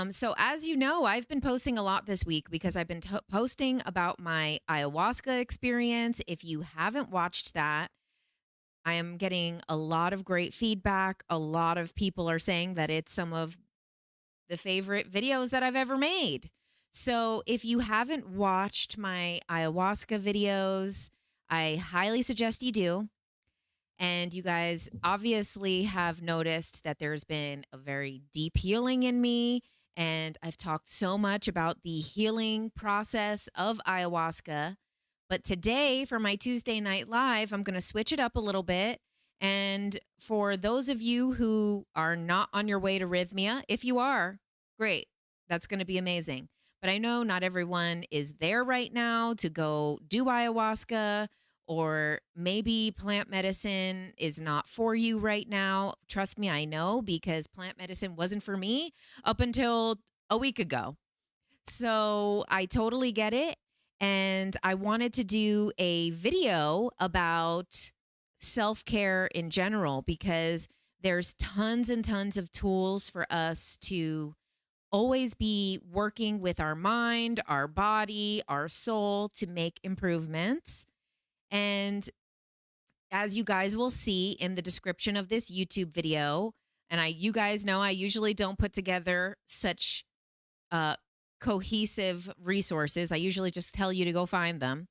So as you know, I've been posting a lot this week because I've been posting about my ayahuasca experience. If you haven't watched that, I am getting a lot of great feedback. A lot of people are saying that it's some of the favorite videos that I've ever made. So if you haven't watched my ayahuasca videos, I highly suggest you do. And you guys obviously have noticed that there's been a very deep healing in me. And I've talked so much about the healing process of ayahuasca. But today, for my Tuesday Night Live, I'm going to switch it up a little bit. And for those of you who are not on your way to Rhythmia, if you are, great. That's going to be amazing. But I know not everyone is there right now to go do ayahuasca, or maybe plant medicine is not for you right now. Trust me, I know, because plant medicine wasn't for me up until a week ago. So I totally get it. And I wanted to do a video about self-care in general, because there's tons and tons of tools for us to always be working with our mind, our body, our soul to make improvements. And as you guys will see in the description of this YouTube video, and you guys know I usually don't put together such cohesive resources. I usually just tell you to go find them.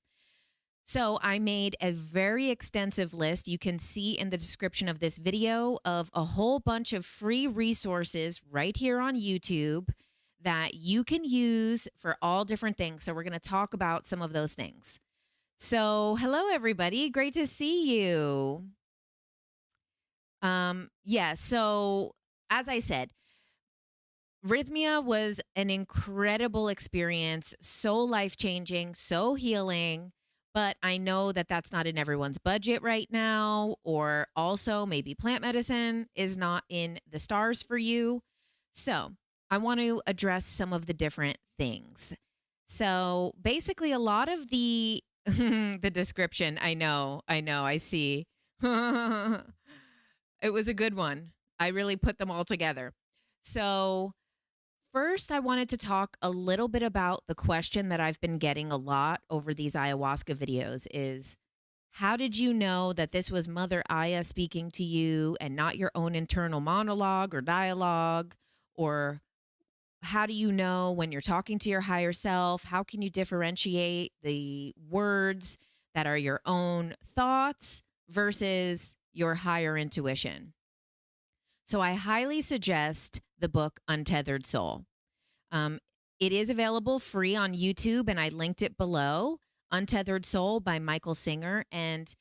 So I made a very extensive list. You can see in the description of this video of a whole bunch of free resources right here on YouTube that you can use for all different things. So we're going to talk about some of those things. So hello, everybody. Great to see you. So as I said, Rhythmia was an incredible experience, so life-changing, so healing, but I know that that's not in everyone's budget right now, or also maybe plant medicine is not in the stars for you. So I want to address some of the different things. So basically a lot of the the description, I know, I see. It was a good one. I really put them all together. So first, I wanted to talk a little bit about the question that I've been getting a lot over these ayahuasca videos is, how did you know that this was Mother Aya speaking to you and not your own internal monologue or dialogue? Or how do you know when you're talking to your higher self? How can you differentiate the words that are your own thoughts versus your higher intuition? So I highly suggest the book Untethered Soul. It is available free on YouTube, and I linked it below. Untethered Soul by Michael Singer. And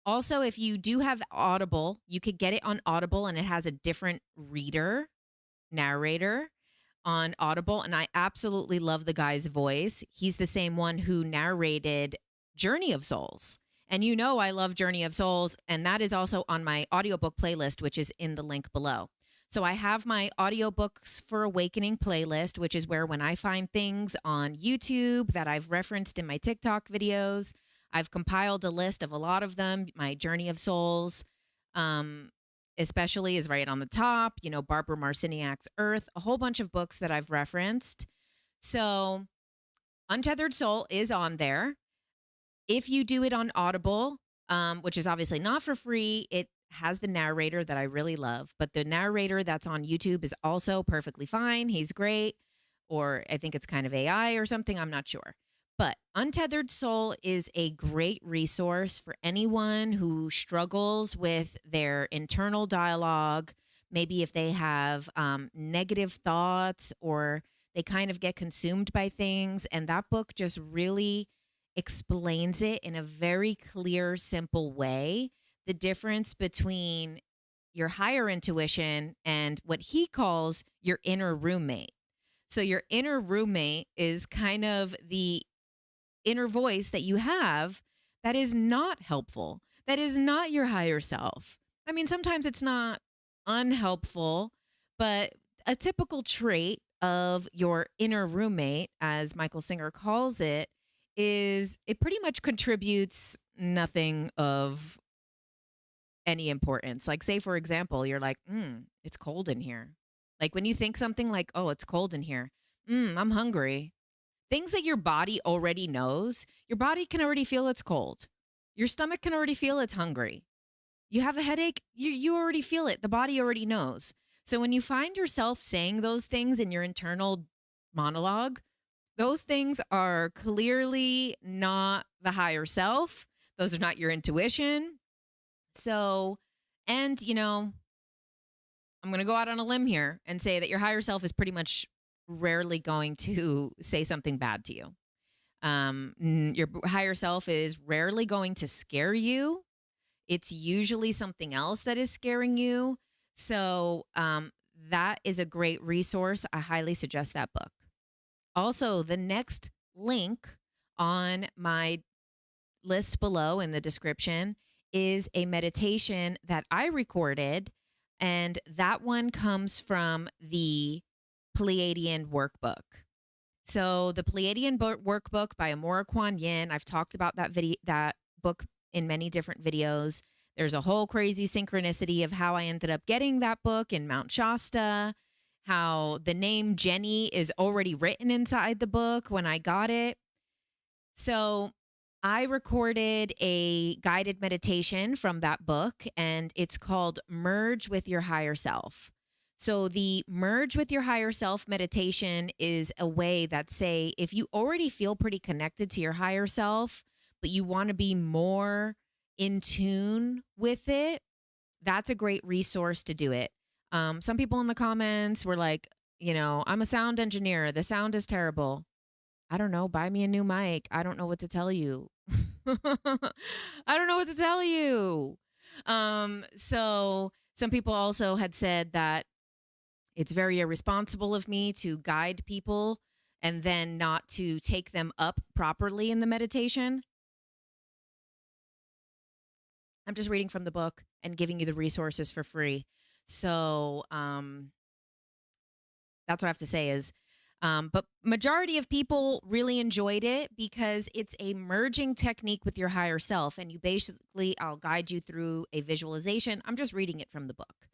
also, if you do have Audible, you could get it on Audible, and it has a different narrator on Audible. And I absolutely love the guy's voice. He's the same one who narrated Journey of Souls. And you know I love Journey of Souls, and that is also on my audiobook playlist, which is in the link below. So I have my audiobooks for awakening playlist, which is where when I find things on YouTube that I've referenced in my TikTok videos, I've compiled a list of a lot of them. My Journey of Souls, especially, is right on the top. You know, Barbara Marciniak's Earth, a whole bunch of books that I've referenced. So Untethered Soul is on there. If you do it on Audible, which is obviously not for free, it has the narrator that I really love. But the narrator that's on YouTube is also perfectly fine. He's great. Or I think it's kind of AI or something. I'm not sure. But Untethered Soul is a great resource for anyone who struggles with their internal dialogue. Maybe if they have negative thoughts, or they kind of get consumed by things. And that book just really explains it in a very clear, simple way, the difference between your higher intuition and what he calls your inner roommate. So your inner roommate is kind of the inner voice that you have that is not helpful, that is not your higher self. I mean, sometimes it's not unhelpful, but a typical trait of your inner roommate, as Michael Singer calls it, is it pretty much contributes nothing of any importance. Like, say, for example, you're like, it's cold in here. Like when you think something like, oh, it's cold in here. I'm hungry. Things that your body already knows, your body can already feel it's cold. Your stomach can already feel it's hungry. You have a headache, you already feel it. The body already knows. So when you find yourself saying those things in your internal monologue, those things are clearly not the higher self. Those are not your intuition. So, and, I'm going to go out on a limb here and say that your higher self is pretty much rarely going to say something bad to you. Your higher self is rarely going to scare you. It's usually something else that is scaring you. So that is a great resource. I highly suggest that book. Also, the next link on my list below in the description is a meditation that I recorded, and that one comes from the Pleiadian workbook. So the Pleiadian workbook by Amora Kuan Yin, I've talked about that book in many different videos. There's a whole crazy synchronicity of how I ended up getting that book in Mount Shasta, how the name Jenny is already written inside the book when I got it. So I recorded a guided meditation from that book, and it's called Merge with Your Higher Self. So the Merge with Your Higher Self meditation is a way that, say, if you already feel pretty connected to your higher self, but you want to be more in tune with it, that's a great resource to do it. Some people in the comments were like, I'm a sound engineer. The sound is terrible. I don't know. Buy me a new mic. I don't know what to tell you. I don't know what to tell you. So some people also had said that it's very irresponsible of me to guide people and then not to take them up properly in the meditation. I'm just reading from the book and giving you the resources for free. So that's what I have to say is, but majority of people really enjoyed it because it's a merging technique with your higher self. And you basically, I'll guide you through a visualization. I'm just reading it from the book,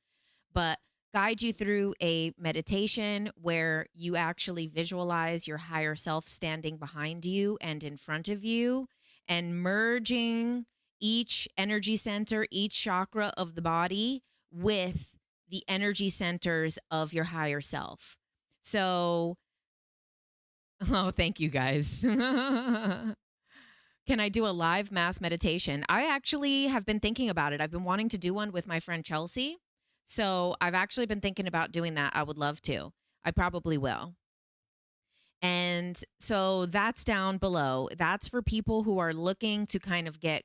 but guide you through a meditation where you actually visualize your higher self standing behind you and in front of you and merging each energy center, each chakra of the body with the energy centers of your higher self. So, oh, thank you guys. Can I do a live mass meditation? I actually have been thinking about it. I've been wanting to do one with my friend Chelsea. So I've actually been thinking about doing that. I would love to. I probably will. And so that's down below. That's for people who are looking to kind of get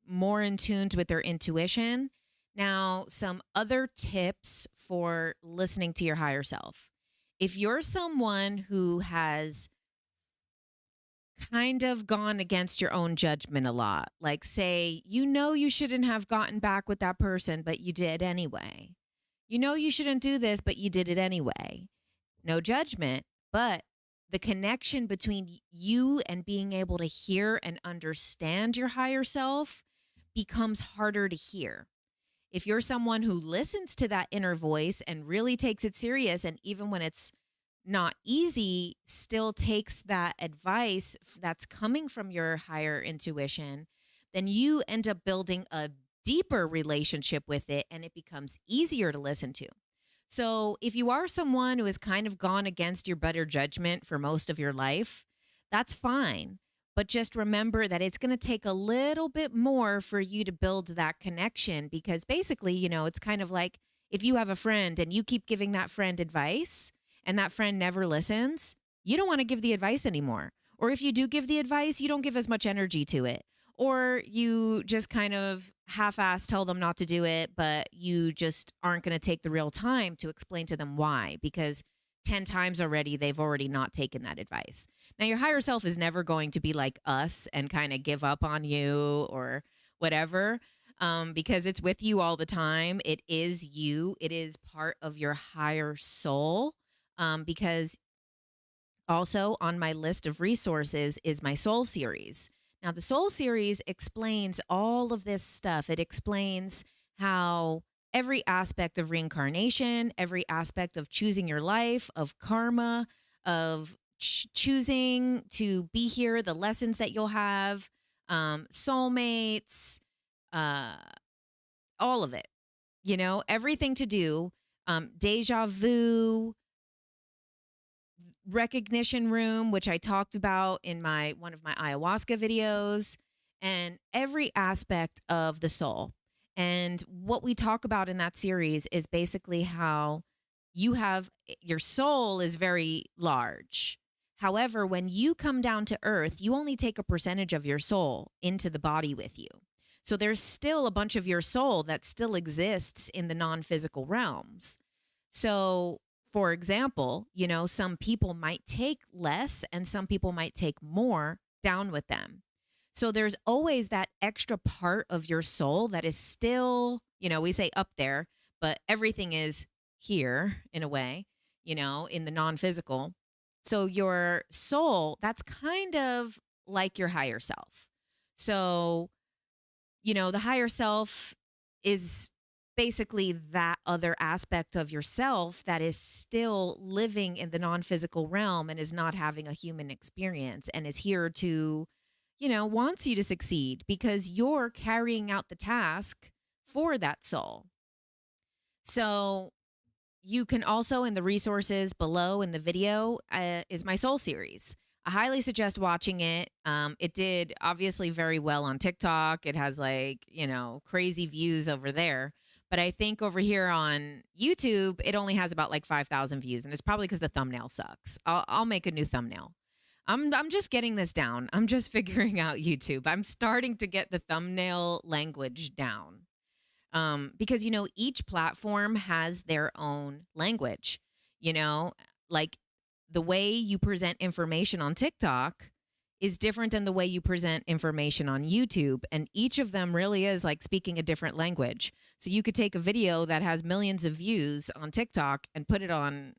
more in tune with their intuition. Now, some other tips for listening to your higher self. If you're someone who has kind of gone against your own judgment a lot, like say, you shouldn't have gotten back with that person, but you did anyway. You shouldn't do this, but you did it anyway. No judgment, but the connection between you and being able to hear and understand your higher self becomes harder to hear. If you're someone who listens to that inner voice and really takes it serious, and even when it's not easy, still takes that advice that's coming from your higher intuition, then you end up building a deeper relationship with it and it becomes easier to listen to. So if you are someone who has kind of gone against your better judgment for most of your life, that's fine. But just remember that it's going to take a little bit more for you to build that connection, because basically, it's kind of like if you have a friend and you keep giving that friend advice and that friend never listens, you don't want to give the advice anymore. Or if you do give the advice, you don't give as much energy to it. Or you just kind of half-ass tell them not to do it, but you just aren't going to take the real time to explain to them why, because 10 times already, they've already not taken that advice. Now, your higher self is never going to be like us and kind of give up on you or whatever, because it's with you all the time. It is you. It is part of your higher soul, because also on my list of resources is my soul series. Now, the soul series explains all of this stuff. It explains how every aspect of reincarnation, every aspect of choosing your life, of karma, of choosing to be here, the lessons that you'll have, soulmates, uh, all of it, everything to do, deja vu, recognition room, which I talked about in one of my ayahuasca videos, and every aspect of the soul. And what we talk about in that series is basically how your soul is very large. However, when you come down to earth, you only take a percentage of your soul into the body with you. So there's still a bunch of your soul that still exists in the non-physical realms. So, for example, some people might take less and some people might take more down with them. So there's always that extra part of your soul that is still, we say up there, but everything is here in a way, in the non-physical. So your soul, that's kind of like your higher self. So, the higher self is basically that other aspect of yourself that is still living in the non-physical realm and is not having a human experience and is here to, wants you to succeed because you're carrying out the task for that soul. So you can also, in the resources below in the video, is my soul series. I highly suggest watching it. It did obviously very well on TikTok. It has crazy views over there. But I think over here on YouTube, it only has about 5,000 views. And it's probably because the thumbnail sucks. I'll make a new thumbnail. I'm just getting this down. I'm just figuring out YouTube. I'm starting to get the thumbnail language down. Because, each platform has their own language, like the way you present information on TikTok is different than the way you present information on YouTube. And each of them really is speaking a different language. So you could take a video that has millions of views on TikTok and put it on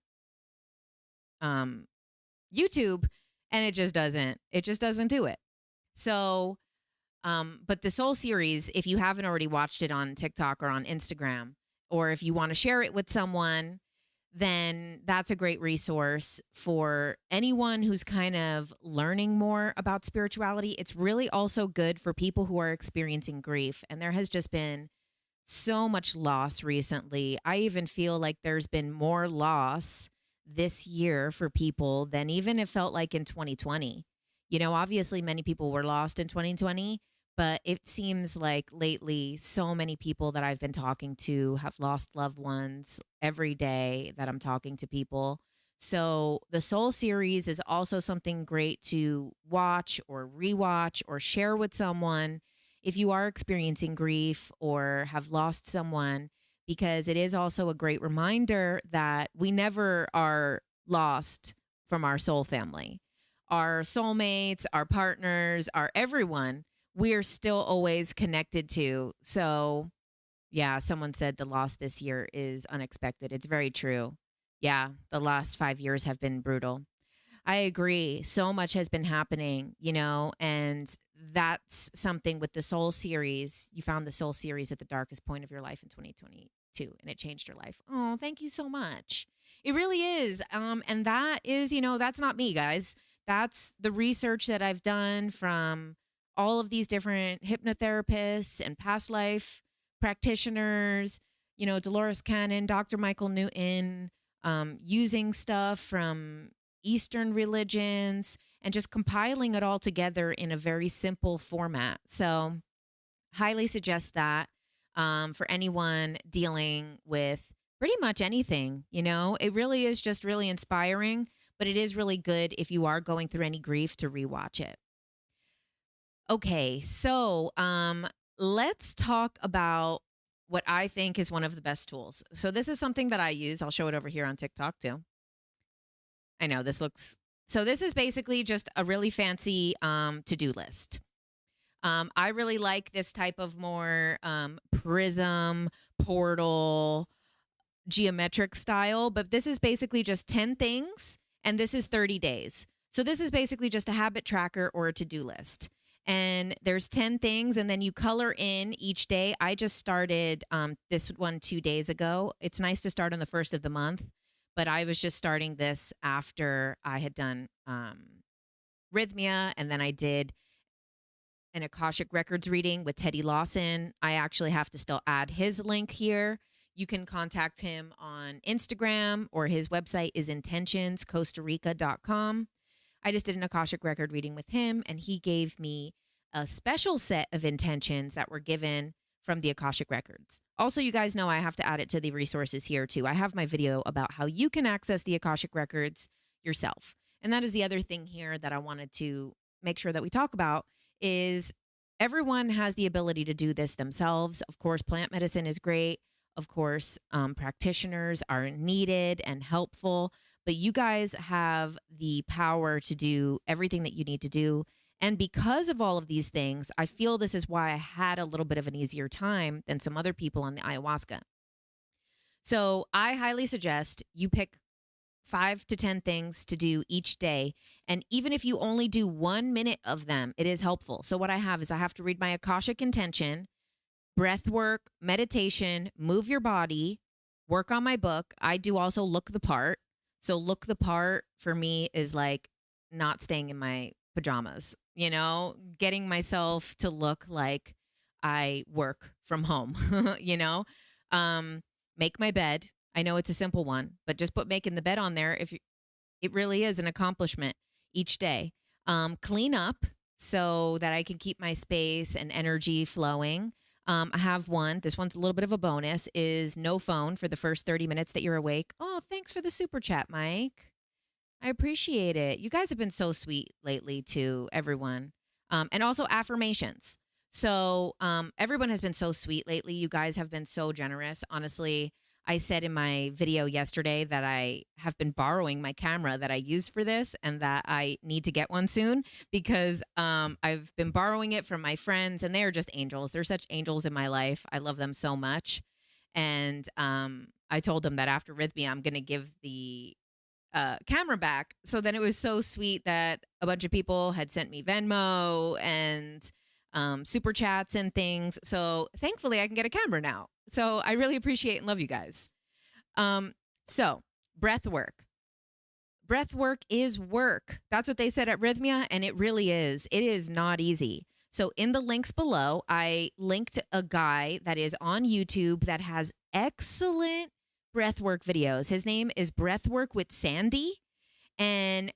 YouTube, and it just doesn't do it. So, but the Soul series, if you haven't already watched it on TikTok or on Instagram, or if you want to share it with someone, then that's a great resource for anyone who's kind of learning more about spirituality. It's really also good for people who are experiencing grief. And there has just been so much loss recently. I even feel like there's been more loss this year for people than even it felt like in 2020. Obviously many people were lost in 2020, but it seems like lately so many people that I've been talking to have lost loved ones every day that I'm talking to people. So the Soul series is also something great to watch or rewatch or share with someone if you are experiencing grief or have lost someone, because it is also a great reminder that we never are lost from our soul family. Our soulmates, our partners, our everyone, we're still always connected to. So, yeah, someone said the loss this year is unexpected. It's very true. Yeah, the last 5 years have been brutal. I agree. So much has been happening, and that's something with the Soul series. You found the Soul series at the darkest point of your life in 2022, and it changed your life. Oh, thank you so much. It really is. And that is, that's not me, guys. That's the research that I've done from all of these different hypnotherapists and past life practitioners, Dolores Cannon, Dr. Michael Newton, using stuff from Eastern religions and just compiling it all together in a very simple format. So highly suggest that for anyone dealing with pretty much anything. It really is just really inspiring, but it is really good if you are going through any grief to rewatch it. Okay, so let's talk about what I think is one of the best tools. So this is something that I use. I'll show it over here on TikTok too. I know this looks, so this is basically just a really fancy to-do list. I really like this type of more prism, portal, geometric style, but this is basically just 10 things and this is 30 days. So this is basically just a habit tracker or a to-do list. And there's 10 things, and then you color in each day. I just started this one 2 days ago. It's nice to start on the first of the month, but I was just starting this after I had done Rhythmia, and then I did an Akashic Records reading with Teddy Lawson. I actually have to still add his link here. You can contact him on Instagram, or his website is intentionscostarica.com. I just did an Akashic record reading with him, and he gave me a special set of intentions that were given from the Akashic records. Also, you guys know I have to add it to the resources here too. I have my video about how you can access the Akashic records yourself. And that is the other thing here that I wanted to make sure that we talk about is everyone has the ability to do this themselves. Of course, plant medicine is great. Of course, practitioners are needed and helpful, but you guys have the power to do everything that you need to do. And because of all of these things, I feel this is why I had a little bit of an easier time than some other people on the ayahuasca. So I highly suggest you pick 5 to 10 things to do each day. And even if you only do 1 minute of them, it is helpful. So what I have is I have to read my Akashic intention, breath work, meditation, move your body, work on my book. I do also look the part. So look the part for me is like not staying in my pajamas, getting myself to look like I work from home, make my bed. I know it's a simple one, but just put making the bed on there. It really is an accomplishment each day. Clean up so that I can keep my space and energy flowing. I have one. This one's a little bit of a bonus, is no phone for the first 30 minutes that you're awake. Oh, thanks for the super chat, Mike. I appreciate it. You guys have been so sweet lately to everyone. And also affirmations. So everyone has been so sweet lately. You guys have been so generous. Honestly, I said in my video yesterday that I have been borrowing my camera that I use for this and that I need to get one soon because I've been borrowing it from my friends and they are just angels. They're such angels in my life. I love them so much. And I told them that after Rhythmia, I'm going to give the camera back. So then it was so sweet that a bunch of people had sent me Venmo and super chats and things. So thankfully I can get a camera now. So I really appreciate and love you guys. So breath work. Breath work is work. That's what they said at Rhythmia, and it really is. It is not easy. So in the links below, I linked a guy that is on YouTube that has excellent breathwork videos. His name is Breathwork with Sandy, and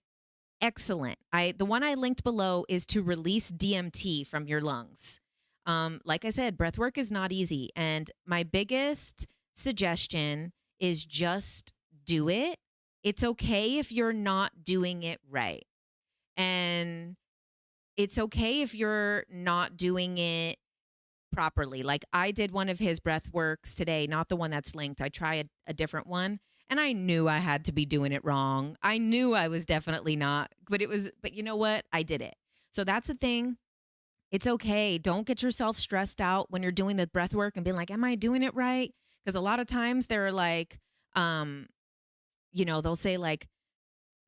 excellent. The one I linked below is to release DMT from your lungs. Like I said, breathwork is not easy, and my biggest suggestion is just do it. It's okay if you're not doing it right, and it's okay if you're not doing it properly. Like I did one of his breath works today, not the one that's linked. I tried a different one and I knew I had to be doing it wrong. I knew I was definitely not, but you know what? I did it. So that's the thing. It's okay. Don't get yourself stressed out when you're doing the breath work and being like, am I doing it right? Because a lot of times they're like, they'll say like,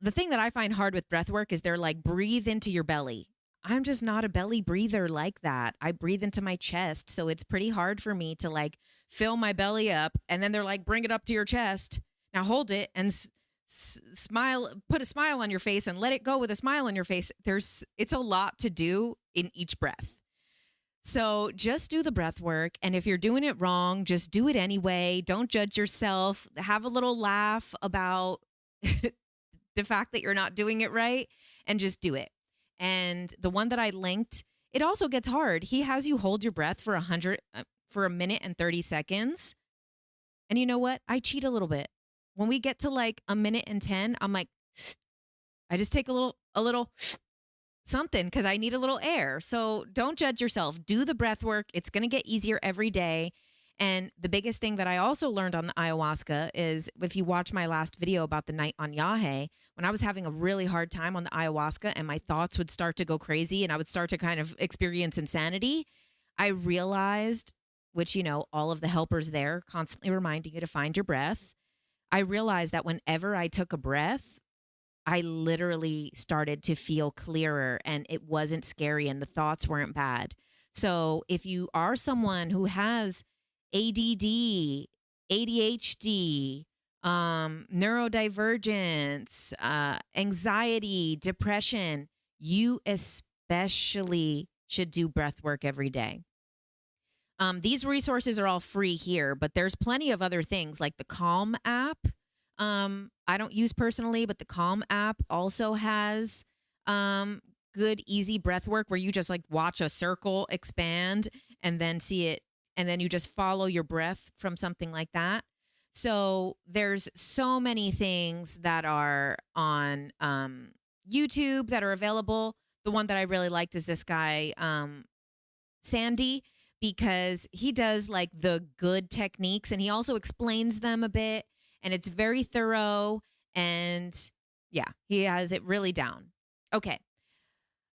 the thing that I find hard with breath work is they're like, breathe into your belly. I'm just not a belly breather like that. I breathe into my chest. So it's pretty hard for me to like fill my belly up. And then they're like, bring it up to your chest. Now hold it and smile, put a smile on your face and let it go with a smile on your face. It's a lot to do in each breath. So just do the breath work. And if you're doing it wrong, just do it anyway. Don't judge yourself. Have a little laugh about the fact that you're not doing it right and just do it. And the one that I linked, it also gets hard. He has you hold your breath for a minute and 30 seconds. And you know what? I cheat a little bit. When we get to like a minute and 10, I'm like, I just take a little something because I need a little air. So don't judge yourself. Do the breath work. It's going to get easier every day. And the biggest thing that I also learned on the ayahuasca is if you watch my last video about the night on Yahe, when I was having a really hard time on the ayahuasca and my thoughts would start to go crazy and I would start to kind of experience insanity, I realized, which, all of the helpers there constantly reminding you to find your breath. I realized that whenever I took a breath, I literally started to feel clearer and it wasn't scary and the thoughts weren't bad. So if you are someone who has ADD, ADHD, neurodivergence, anxiety, depression, you especially should do breath work every day. These resources are all free here, but there's plenty of other things like the Calm app. I don't use personally, but the Calm app also has good, easy breath work where you just like watch a circle expand and then see it, and then you just follow your breath from something like that. So there's so many things that are on YouTube that are available. The one that I really liked is this guy, Sandy, because he does like the good techniques and he also explains them a bit, and it's very thorough, and yeah, he has it really down. Okay.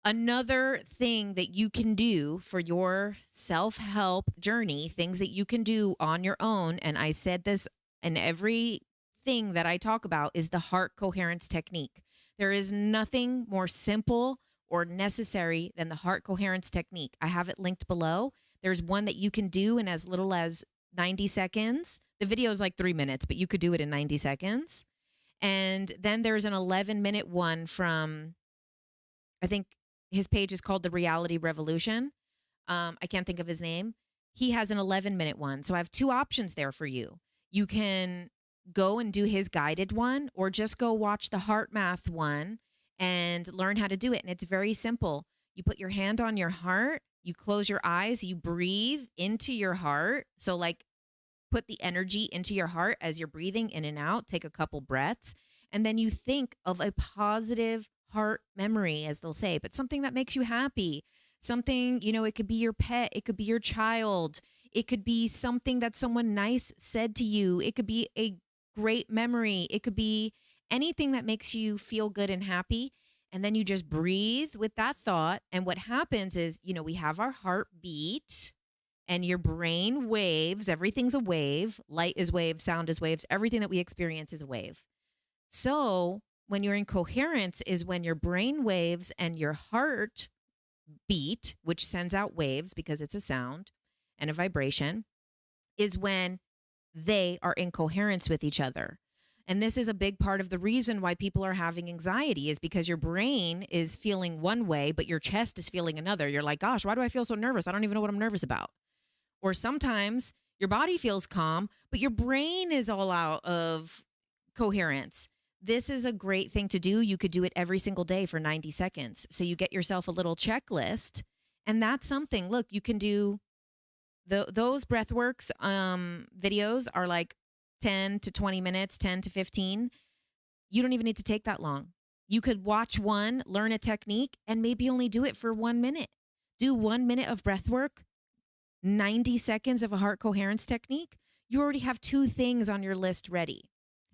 Another thing that you can do for your self-help journey, things that you can do on your own, and I said this in everything that I talk about, is the heart coherence technique. There is nothing more simple or necessary than the heart coherence technique. I have it linked below. There's one that you can do in as little as 90 seconds. The video is like 3 minutes, but you could do it in 90 seconds. And then there's an 11-minute one from, I think his page is called The Reality Revolution. I can't think of his name. He has an 11-minute one. So I have two options there for you. You can go and do his guided one, or just go watch the heart math one and learn how to do it. And it's very simple. You put your hand on your heart, you close your eyes, you breathe into your heart. So like put the energy into your heart as you're breathing in and out, take a couple breaths, and then you think of a positive heart memory, as they'll say, but something that makes you happy. Something, you know, it could be your pet, it could be your child, it could be something that someone nice said to you, it could be a great memory, it could be anything that makes you feel good and happy. And then you just breathe with that thought. And what happens is, you know, we have our heartbeat and your brain waves. Everything's a wave. Light is waves, sound is waves. Everything that we experience is a wave. So when you're in coherence is when your brain waves and your heart beat, which sends out waves because it's a sound and a vibration, is when they are in coherence with each other. And this is a big part of the reason why people are having anxiety, is because your brain is feeling one way, but your chest is feeling another. You're like, gosh, why do I feel so nervous? I don't even know what I'm nervous about. Or sometimes your body feels calm, but your brain is all out of coherence. This is a great thing to do. You could do it every single day for 90 seconds. So you get yourself a little checklist, and that's something. Look, you can do those breathworks videos are like 10 to 20 minutes, 10 to 15. You don't even need to take that long. You could watch one, learn a technique, and maybe only do it for 1 minute. Do 1 minute of breath work, 90 seconds of a heart coherence technique. You already have two things on your list ready.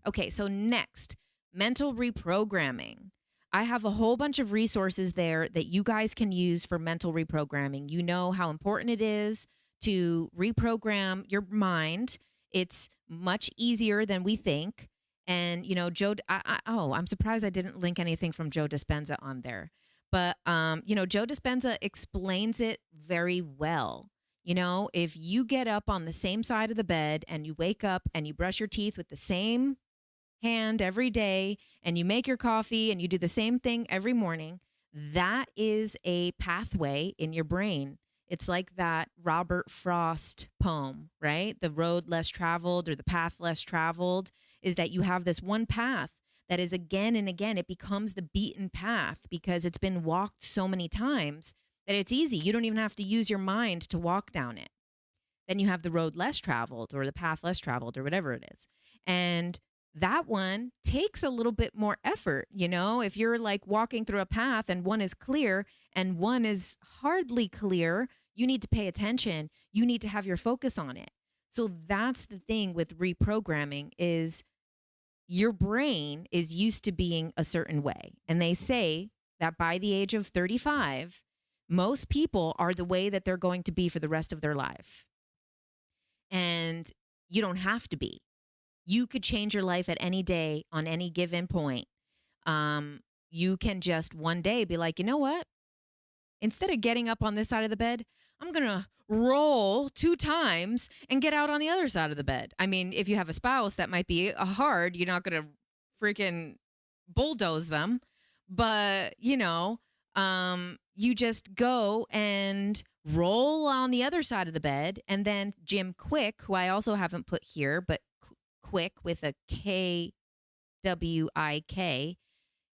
Okay, so next, mental reprogramming. I have a whole bunch of resources there that you guys can use for mental reprogramming. You know how important it is to reprogram your mind. It's much easier than we think. And, you know, I'm surprised I didn't link anything from Joe Dispenza on there. But, you know, Joe Dispenza explains it very well. You know, if you get up on the same side of the bed and you wake up and you brush your teeth with the same hand every day and you make your coffee and you do the same thing every morning, that is a pathway in your brain. It's like that Robert Frost poem, right? The road less traveled, or the path less traveled, is that you have this one path that is again and again, it becomes the beaten path because it's been walked so many times that it's easy. You don't even have to use your mind to walk down it. Then you have the road less traveled, or the path less traveled, or whatever it is. And that one takes a little bit more effort. You know, if you're like walking through a path and one is clear and one is hardly clear, you need to pay attention. You need to have your focus on it. So that's the thing with reprogramming, is your brain is used to being a certain way. And they say that by the age of 35, most people are the way that they're going to be for the rest of their life. And you don't have to be. You could change your life at any day on any given point. You can just one day be like, you know what? Instead of getting up on this side of the bed, I'm going to roll 2 times and get out on the other side of the bed. I mean, if you have a spouse, that might be hard. You're not going to freaking bulldoze them. But, you just go and roll on the other side of the bed. And then Jim Quick, who I also haven't put here, but Quick with a KWIK,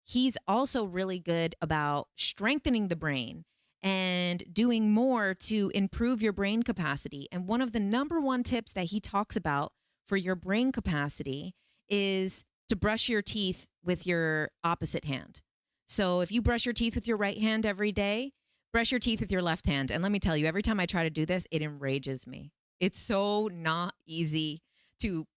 he's also really good about strengthening the brain and doing more to improve your brain capacity. And one of the number one tips that he talks about for your brain capacity is to brush your teeth with your opposite hand. So if you brush your teeth with your right hand every day, brush your teeth with your left hand. And let me tell you, every time I try to do this, it enrages me. It's so not easy to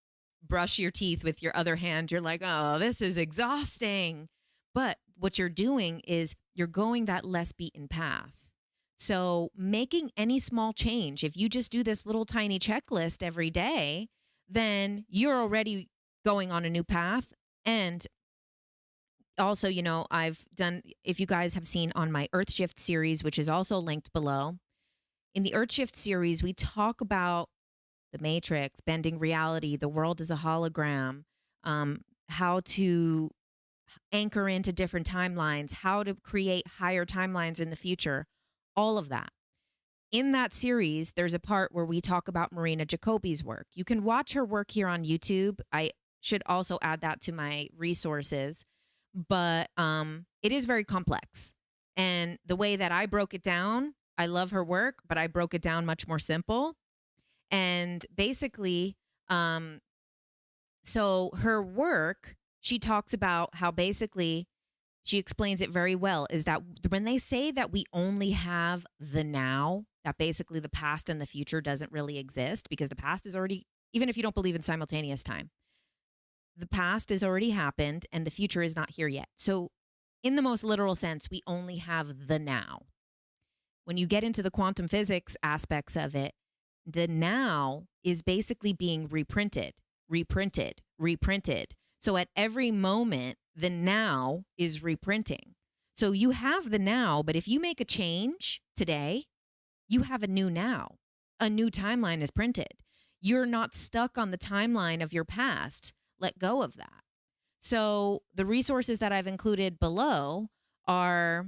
brush your teeth with your other hand. You're like, oh, this is exhausting. But what you're doing is you're going that less beaten path. So making any small change, if you just do this little tiny checklist every day, then you're already going on a new path. And also, I've done, if you guys have seen on my Earth Shift series, which is also linked below, in the Earth Shift series, we talk about the matrix, bending reality, the world is a hologram, how to anchor into different timelines, how to create higher timelines in the future, all of that. In that series, there's a part where we talk about Marina Jacobi's work. You can watch her work here on YouTube. I should also add that to my resources, but it is very complex. And the way that I broke it down, I love her work, but I broke it down much more simple. And basically, so her work, she talks about how basically she explains it very well, is that when they say that we only have the now, that basically the past and the future doesn't really exist because the past is already, even if you don't believe in simultaneous time, the past has already happened and the future is not here yet. So in the most literal sense, we only have the now. When you get into the quantum physics aspects of it, the now is basically being reprinted. So at every moment, the now is reprinting. So you have the now, but if you make a change today, you have a new now. A new timeline is printed. You're not stuck on the timeline of your past. Let go of that. So the resources that I've included below are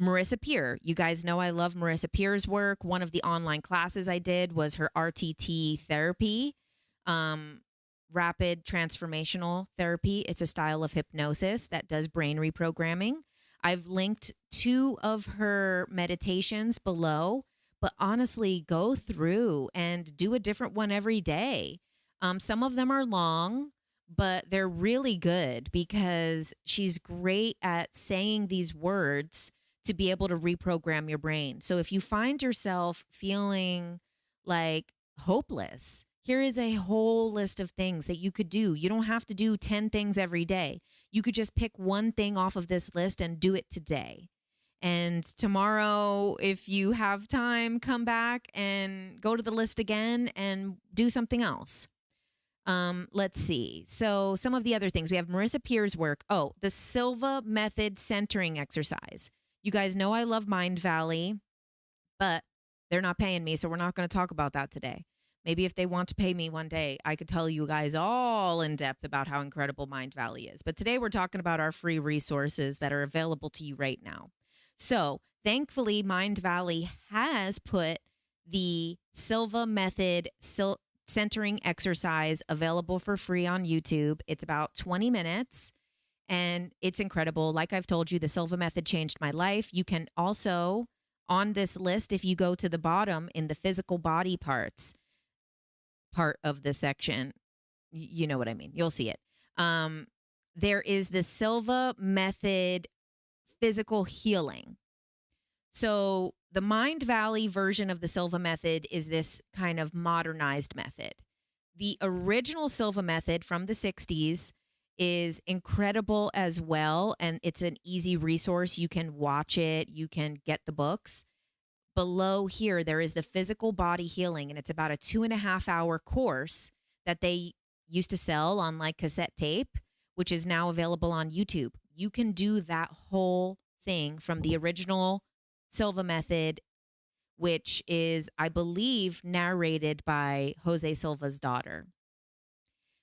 Marissa Peer. You guys know I love Marissa Peer's work. One of the online classes I did was her RTT therapy, rapid transformational therapy. It's a style of hypnosis that does brain reprogramming. I've linked 2 of her meditations below, but honestly, go through and do a different one every day. Some of them are long, but they're really good because she's great at saying these words to be able to reprogram your brain. So if you find yourself feeling like hopeless, here is a whole list of things that you could do. You don't have to do 10 things every day. You could just pick one thing off of this list and do it today. And tomorrow, if you have time, come back and go to the list again and do something else. Let's see. So some of the other things, we have Marissa Peer's work. Oh, the Silva method centering exercise. You guys know I love Mind Valley, but they're not paying me, so we're not going to talk about that today. Maybe if they want to pay me one day, I could tell you guys all in depth about how incredible Mind Valley is. But today we're talking about our free resources that are available to you right now. So thankfully, Mind Valley has put the Silva method centering exercise available for free on YouTube. It's about 20 minutes and it's incredible. Like I've told you, the Silva method changed my life. You can also, on this list, if you go to the bottom in the physical body parts part of the section, you know what I mean. You'll see it. There is the Silva method physical healing. So the Mind Valley version of the Silva method is this kind of modernized method. The original Silva method from the 60s is incredible as well, and it's an easy resource. You can watch it. You can get the books. Below here, there is the physical body healing, and it's about a 2.5-hour course that they used to sell on like cassette tape, which is now available on YouTube. you can do that whole thing from the original Silva method, which is, I believe, narrated by Jose Silva's daughter.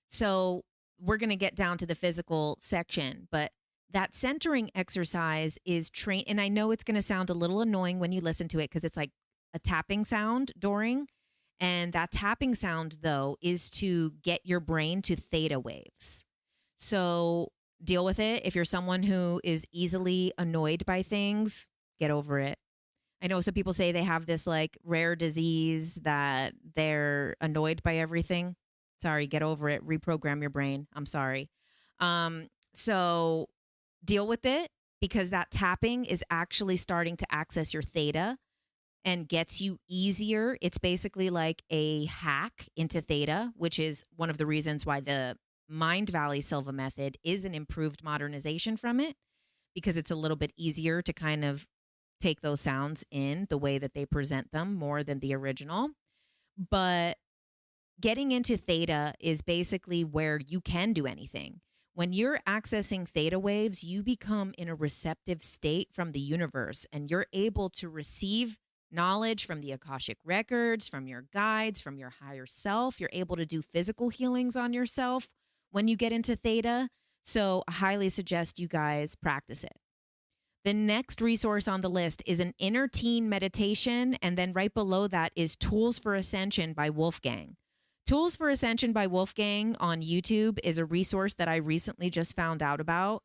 So we're going to get down to the physical section, but that centering exercise is trained. And I know it's going to sound a little annoying when you listen to it because it's like a tapping sound during. And that tapping sound, though, is to get your brain to theta waves. So deal with it. If you're someone who is easily annoyed by things, get over it. I know some people say they have this like rare disease that they're annoyed by everything. Sorry, get over it. Reprogram your brain. I'm sorry. So deal with it, because that tapping is actually starting to access your theta and gets you easier. It's basically like a hack into theta, which is one of the reasons why the Mind Valley Silva method is an improved modernization from it, because it's a little bit easier to kind of take those sounds in the way that they present them more than the original. But getting into theta is basically where you can do anything. When you're accessing theta waves, you become in a receptive state from the universe, and you're able to receive knowledge from the Akashic records, from your guides, from your higher self. You're able to do physical healings on yourself when you get into theta. So I highly suggest you guys practice it. The next resource on the list is an inner teen meditation. And then right below that is Tools for Ascension by Wolfgang. Tools for Ascension by Wolfgang on YouTube is a resource that I recently just found out about.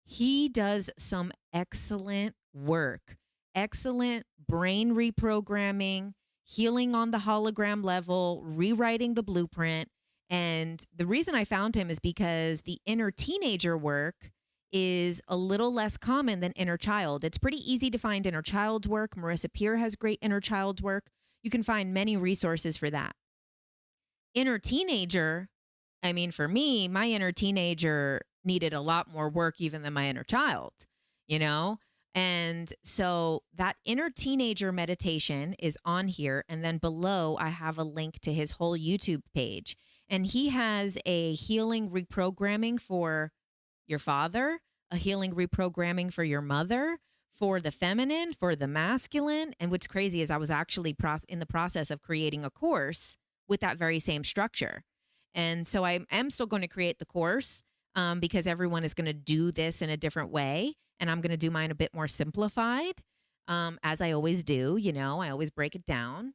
He does some excellent work, excellent brain reprogramming, healing on the hologram level, rewriting the blueprint. And the reason I found him is because the inner teenager work is a little less common than inner child. It's pretty easy to find inner child work. Marissa Peer has great inner child work. You can find many resources for that. Inner teenager, I mean, for me, my inner teenager needed a lot more work even than my inner child, you know? And so that inner teenager meditation is on here. And then below, I have a link to his whole YouTube page. And he has a healing reprogramming for your father, a healing reprogramming for your mother, for the feminine, for the masculine. And what's crazy is I was actually in the process of creating a course with that very same structure. And so I am still going to create the course because everyone is going to do this in a different way. And I'm going to do mine a bit more simplified, as I always do. You know, I always break it down.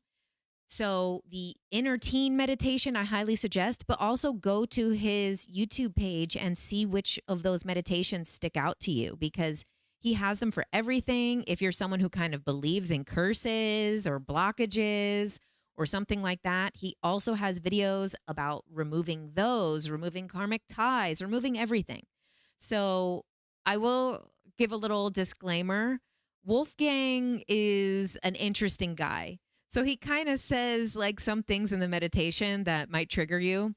So the inner teen meditation, I highly suggest, but also go to his YouTube page and see which of those meditations stick out to you, because he has them for everything. If you're someone who kind of believes in curses or blockages or something like that, he also has videos about removing those, removing karmic ties, removing everything. So I will give a little disclaimer. Wolfgang is an interesting guy. So he kind of says like some things in the meditation that might trigger you.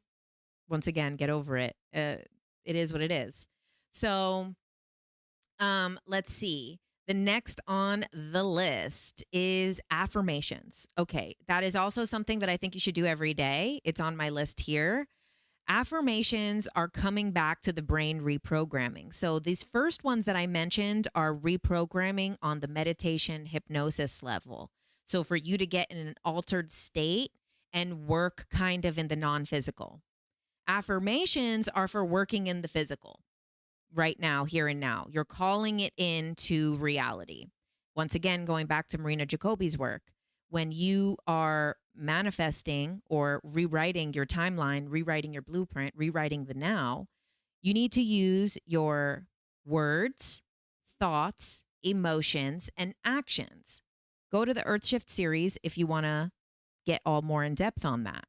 Once again, get over it. It is what it is. So let's see. The next on the list is affirmations. Okay, that is also something that I think you should do every day. It's on my list here. Affirmations are coming back to the brain reprogramming. So these first ones that I mentioned are reprogramming on the meditation hypnosis level. So for you to get in an altered state and work kind of in the non-physical. Affirmations are for working in the physical. Right now, here and now. You're calling it into reality. Once again, going back to Marina Jacobi's work, when you are manifesting or rewriting your timeline, rewriting your blueprint, rewriting the now, you need to use your words, thoughts, emotions, and actions. Go to the Earthshift series if you want to get all more in depth on that.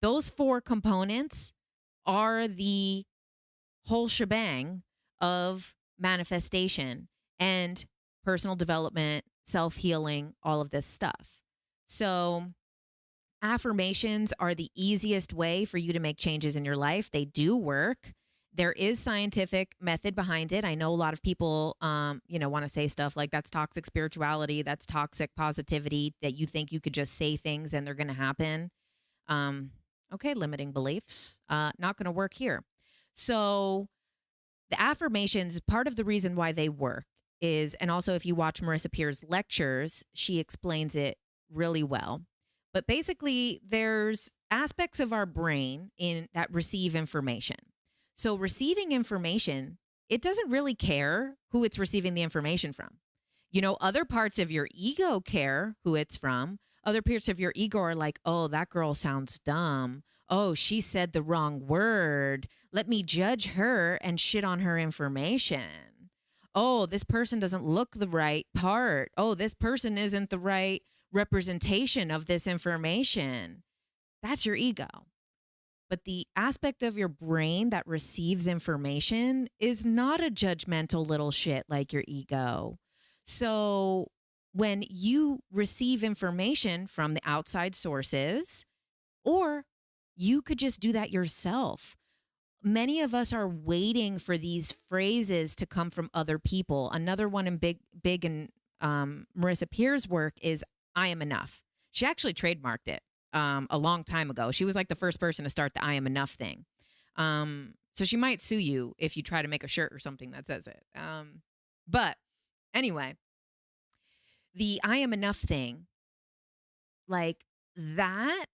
Those 4 components are the whole shebang of manifestation and personal development, self-healing, all of this stuff. So affirmations are the easiest way for you to make changes in your life. They do work. There is scientific method behind it. I know a lot of people, want to say stuff like that's toxic spirituality, that's toxic positivity, that you think you could just say things and they're going to happen. Okay, limiting beliefs, not going to work here. So The affirmations, part of the reason why they work is, and also if you watch Marissa Peer's lectures, she explains it really well. But basically, there's aspects of our brain in that receive information. So receiving information, it doesn't really care who it's receiving the information from. You know, other parts of your ego care who it's from. Other parts of your ego are like, oh, that girl sounds dumb. Oh, she said the wrong word. Let me judge her and shit on her information. Oh, this person doesn't look the right part. Oh, this person isn't the right representation of this information. That's your ego. But the aspect of your brain that receives information is not a judgmental little shit like your ego. So when you receive information from the outside sources, or you could just do that yourself. Many of us are waiting for these phrases to come from other people. Another one in big in Marissa Peer's work is I am enough. She actually trademarked it a long time ago. She was like the first person to start the I am enough thing. So she might sue you if you try to make a shirt or something that says it. But anyway, the I am enough thing, like that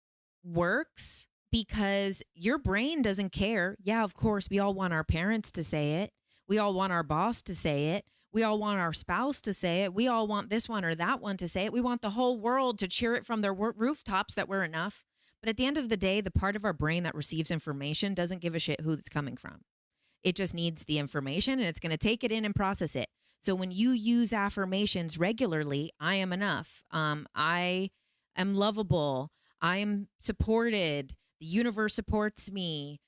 works because your brain doesn't care. Yeah, of course, we all want our parents to say it. We all want our boss to say it. We all want our spouse to say it. We all want this one or that one to say it. We want the whole world to cheer it from their rooftops that we're enough. But at the end of the day, the part of our brain that receives information doesn't give a shit who it's coming from. It just needs the information and it's going to take it in and process it. So when you use affirmations regularly, I am enough. I am lovable. I am supported. The universe supports me.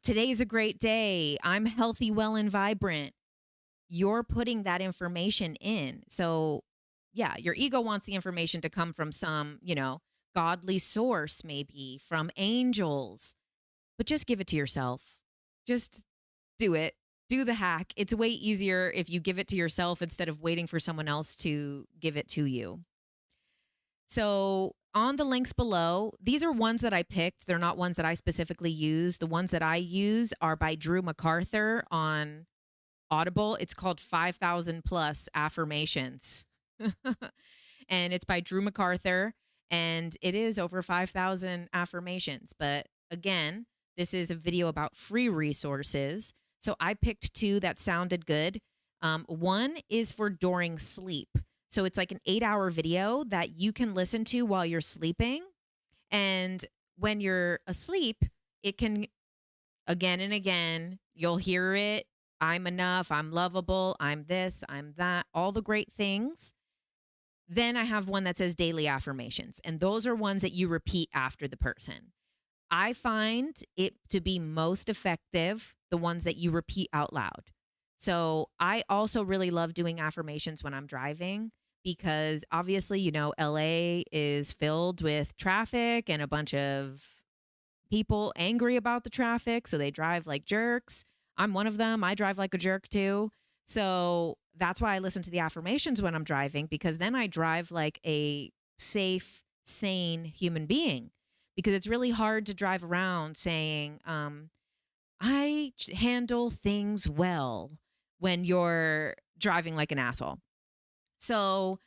Today's a great day. I'm healthy, well, and vibrant. You're putting that information in. So yeah, your ego wants the information to come from some, godly source, maybe from angels, but just give it to yourself. Just do it. Do the hack. It's way easier if you give it to yourself instead of waiting for someone else to give it to you. So on the links below, these are ones that I picked. They're not ones that I specifically use. The ones that I use are by Drew MacArthur on Audible. It's called 5,000 plus affirmations. And it's by Drew MacArthur. And it is over 5,000 affirmations. But again, this is a video about free resources. So I picked two that sounded good. One is for during sleep. So it's like an 8-hour video that you can listen to while you're sleeping. And when you're asleep, it can, again and again, you'll hear it. I'm enough. I'm lovable. I'm this. I'm that. All the great things. Then I have one that says daily affirmations. And those are ones that you repeat after the person. I find it to be most effective, the ones that you repeat out loud. So I also really love doing affirmations when I'm driving because obviously, LA is filled with traffic and a bunch of people angry about the traffic. So they drive like jerks. I'm one of them. I drive like a jerk too. So that's why I listen to the affirmations when I'm driving, because then I drive like a safe, sane human being. Because it's really hard to drive around saying, I handle things well when you're driving like an asshole. So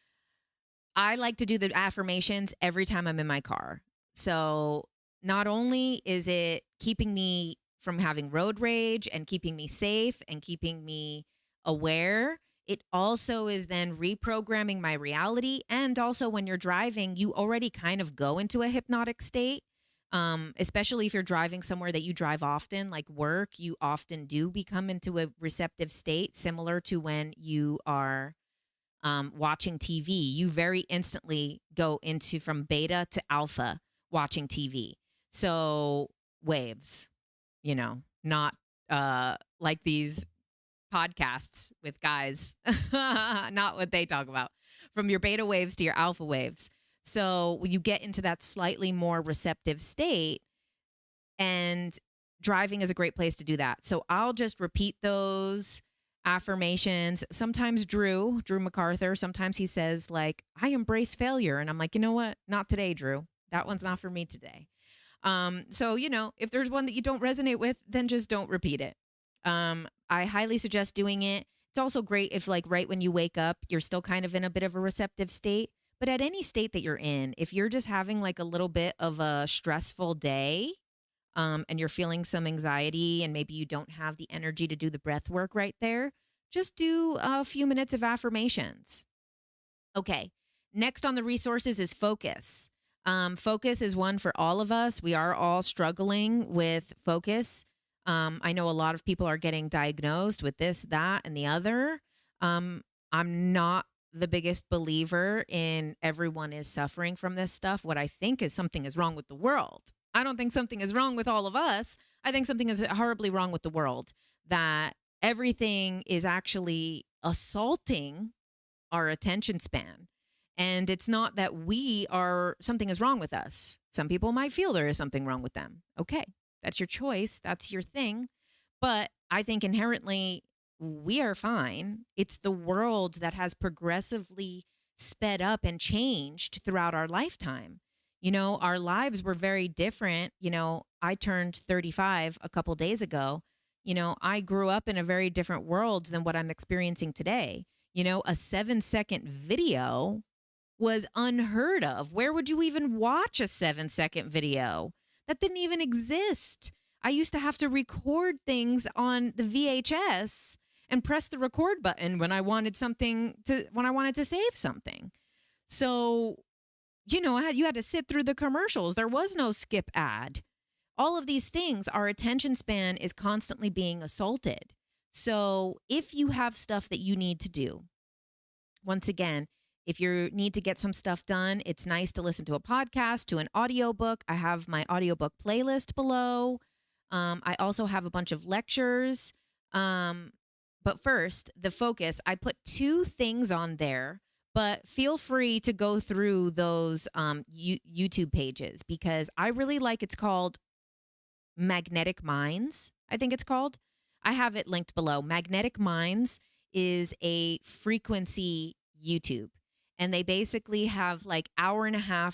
I like to do the affirmations every time I'm in my car. So not only is it keeping me from having road rage and keeping me safe and keeping me aware, it also is then reprogramming my reality. And also when you're driving, you already kind of go into a hypnotic state, especially if you're driving somewhere that you drive often, like work, you often do become into a receptive state, similar to when you are watching TV. You very instantly go into from beta to alpha watching TV. So waves, not like these podcasts with guys, not what they talk about, from your beta waves to your alpha waves. So when you get into that slightly more receptive state, and driving is a great place to do that. So I'll just repeat those affirmations. Sometimes Drew MacArthur, sometimes he says like, I embrace failure. And I'm like, you know what? Not today, Drew. That one's not for me today. So, if there's one that you don't resonate with, then just don't repeat it. I highly suggest doing it. It's also great if, like, right when you wake up, you're still kind of in a bit of a receptive state. But at any state that you're in, if you're just having like a little bit of a stressful day, and you're feeling some anxiety and maybe you don't have the energy to do the breath work right there, just do a few minutes of affirmations. Okay. Next on the resources is focus. Focus is one for all of us. We are all struggling with focus. I know a lot of people are getting diagnosed with this, that, and the other. I'm not the biggest believer in everyone is suffering from this stuff. What I think is something is wrong with the world. I don't think something is wrong with all of us. I think something is horribly wrong with the world, that everything is actually assaulting our attention span. And it's not that something is wrong with us. Some people might feel there is something wrong with them. Okay, that's your choice. That's your thing. But I think inherently we are fine. It's the world that has progressively sped up and changed throughout our lifetime. Our lives were very different. I turned 35 a couple days ago. I grew up in a very different world than what I'm experiencing today. A 7-second video was unheard of. Where would you even watch a 7-second video? That didn't even exist. I used to have to record things on the VHS and press the record button when I wanted to save something. So, you had to sit through the commercials. There was no skip ad. All of these things, our attention span is constantly being assaulted. So if you have stuff that you need to do, once again, if you need to get some stuff done, it's nice to listen to a podcast, to an audiobook. I have my audiobook playlist below. I also have a bunch of lectures. But first, the focus, I put 2 things on there, but feel free to go through those YouTube pages because I really like, it's called Magnetic Minds, I think it's called. I have it linked below. Magnetic Minds is a frequency YouTube, and they basically have like 1.5 hour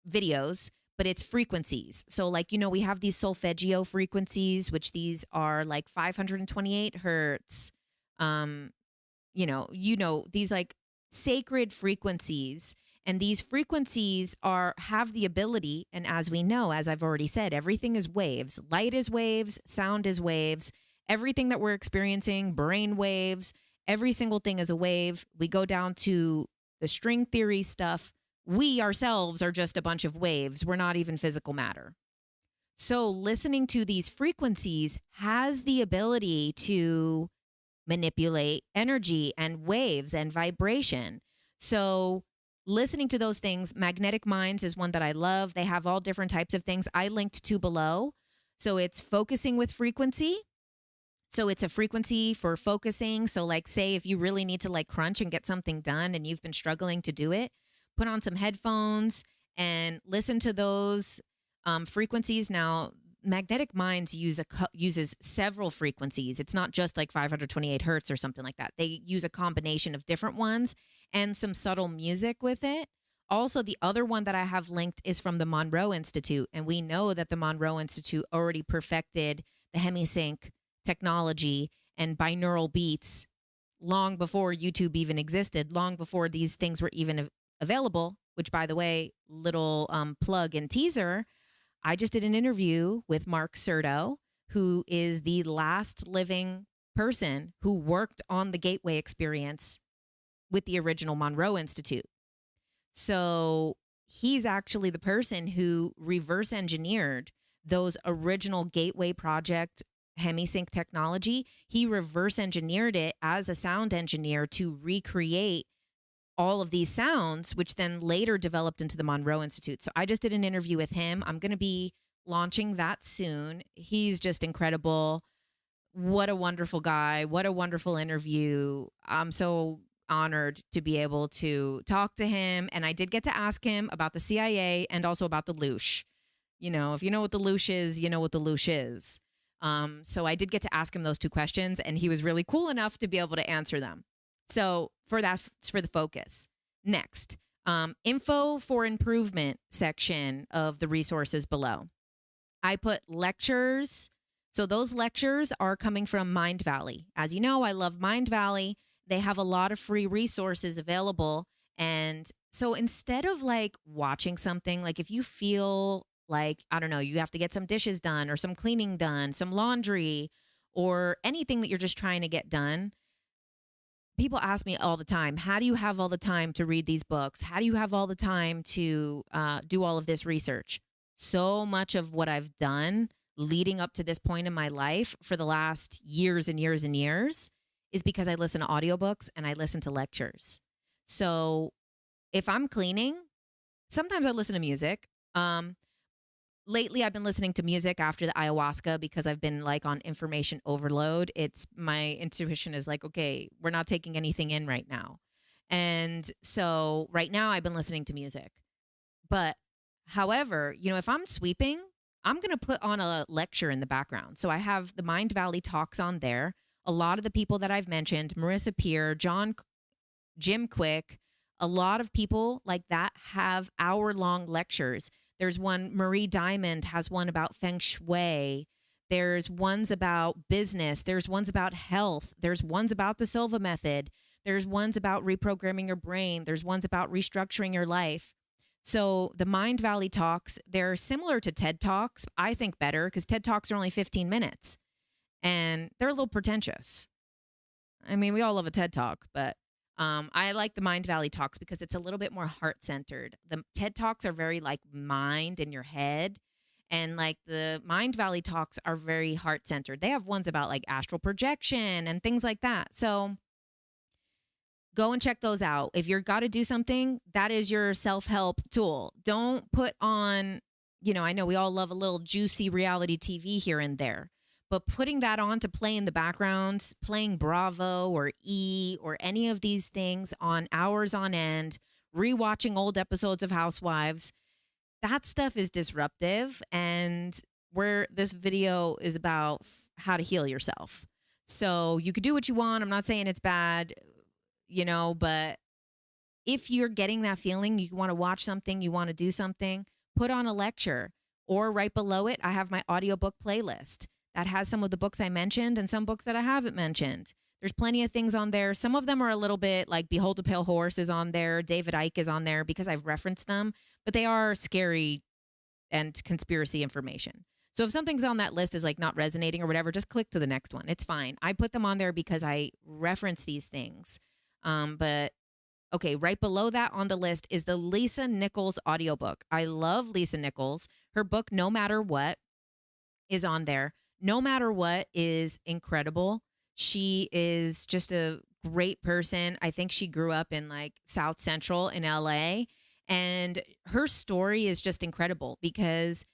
videos, but it's frequencies. So like, we have these solfeggio frequencies, which these are like 528 hertz. These like sacred frequencies. And these frequencies have the ability, and as we know, as I've already said, everything is waves. Light is waves, sound is waves. Everything that we're experiencing, brain waves, every single thing is a wave. We go down to the string theory stuff. We ourselves are just a bunch of waves. We're not even physical matter. So listening to these frequencies has the ability to manipulate energy and waves and vibration. So listening to those things, Magnetic Minds is one that I love. They have all different types of things I linked to below. So it's focusing with frequency. So it's a frequency for focusing. So like, say if you really need to like crunch and get something done and you've been struggling to do it, put on some headphones and listen to those frequencies. Now, Magnetic Minds uses several frequencies. It's not just like 528 hertz or something like that. They use a combination of different ones and some subtle music with it. Also, the other one that I have linked is from the Monroe Institute. And we know that the Monroe Institute already perfected the hemisync technology and binaural beats long before YouTube even existed, long before these things were even available, which, by the way, little plug and teaser, I just did an interview with Mark Serto, who is the last living person who worked on the Gateway experience with the original Monroe Institute. So he's actually the person who reverse engineered those original Gateway project hemisync technology. He reverse engineered it as a sound engineer to recreate all of these sounds, which then later developed into the Monroe Institute. So I just did an interview with him. I'm going to be launching that soon. He's just incredible. What a wonderful guy. What a wonderful interview. I'm so honored to be able to talk to him. And I did get to ask him about the CIA and also about the loosh. If you know what the loosh is, you know what the loosh is. So I did get to ask him those 2 questions, and he was really cool enough to be able to answer them. So for the focus. Next, info for improvement section of the resources below. I put lectures So those lectures are coming from Mind Valley. As you know, I love Mind Valley. They have a lot of free resources available. And so instead of like watching something, like if you feel like, I don't know, you have to get some dishes done or some cleaning done, some laundry, or anything that you're just trying to get done, people ask me all the time, how do you have all the time to read these books? How do you have all the time to do all of this research? So much of what I've done leading up to this point in my life for the last years and years and years is because I listen to audiobooks and I listen to lectures. So if I'm cleaning, sometimes I listen to music. Lately, I've been listening to music after the ayahuasca because I've been like on information overload. It's my intuition is like, okay, we're not taking anything in right now. And so right now I've been listening to music. But however, if I'm sweeping, I'm going to put on a lecture in the background. So I have the Mind Valley talks on there. A lot of the people that I've mentioned, Marissa Peer, Jim Quick, a lot of people like that have hour-long lectures. There's one, Marie Diamond has one about feng shui. There's ones about business. There's ones about health. There's ones about the Silva method. There's ones about reprogramming your brain. There's ones about restructuring your life. So the Mind Valley talks, they're similar to TED Talks. I think better because TED Talks are only 15 minutes and they're a little pretentious. I mean, we all love a TED Talk, but I like the Mind Valley talks because it's a little bit more heart-centered. The TED Talks are very like mind in your head. And like the Mind Valley talks are very heart-centered. They have ones about like astral projection and things like that. So go and check those out. If you're got to do something, that is your self-help tool. Don't put on, I know we all love a little juicy reality TV here and there. But putting that on to play in the background, playing Bravo or E or any of these things on hours on end, rewatching old episodes of Housewives, that stuff is disruptive. And where this video is about how to heal yourself. So you could do what you want. I'm not saying it's bad, but if you're getting that feeling, you want to watch something, you want to do something, put on a lecture. Or right below it, I have my audiobook playlist that has some of the books I mentioned and some books that I haven't mentioned. There's plenty of things on there. Some of them are a little bit like Behold a Pale Horse is on there. David Icke is on there because I've referenced them, but they are scary and conspiracy information. So if something's on that list is like not resonating or whatever, just click to the next one. It's fine. I put them on there because I reference these things. But okay, right below that on the list is the Lisa Nichols audiobook. I love Lisa Nichols. Her book, No Matter What, is on there. No Matter What is incredible. She is just a great person. I think she grew up in like South Central in LA. And her story is just incredible because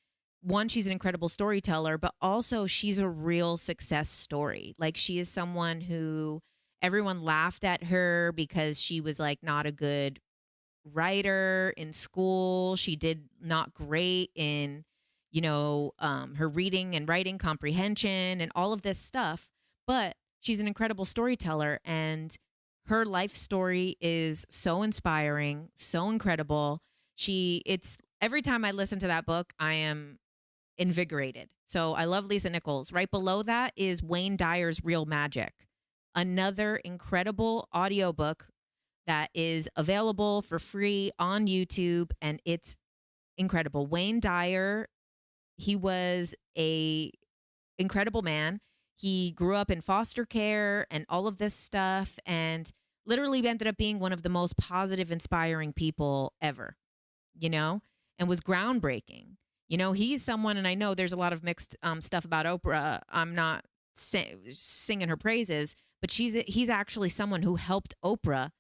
one, she's an incredible storyteller, but also she's a real success story. Like she is someone who everyone laughed at her because she was like not a good writer in school. She did not great in her reading and writing comprehension and all of this stuff. But she's an incredible storyteller and her life story is so inspiring, so incredible. It's every time I listen to that book, I am invigorated. So I love Lisa Nichols. Right below that is Wayne Dyer's Real Magic, another incredible audiobook that is available for free on YouTube. And it's incredible. Wayne Dyer, he was a incredible man. He grew up in foster care and all of this stuff and literally ended up being one of the most positive, inspiring people ever, and was groundbreaking. He's someone, and I know there's a lot of mixed stuff about Oprah. I'm not singing her praises, but he's actually someone who helped Oprah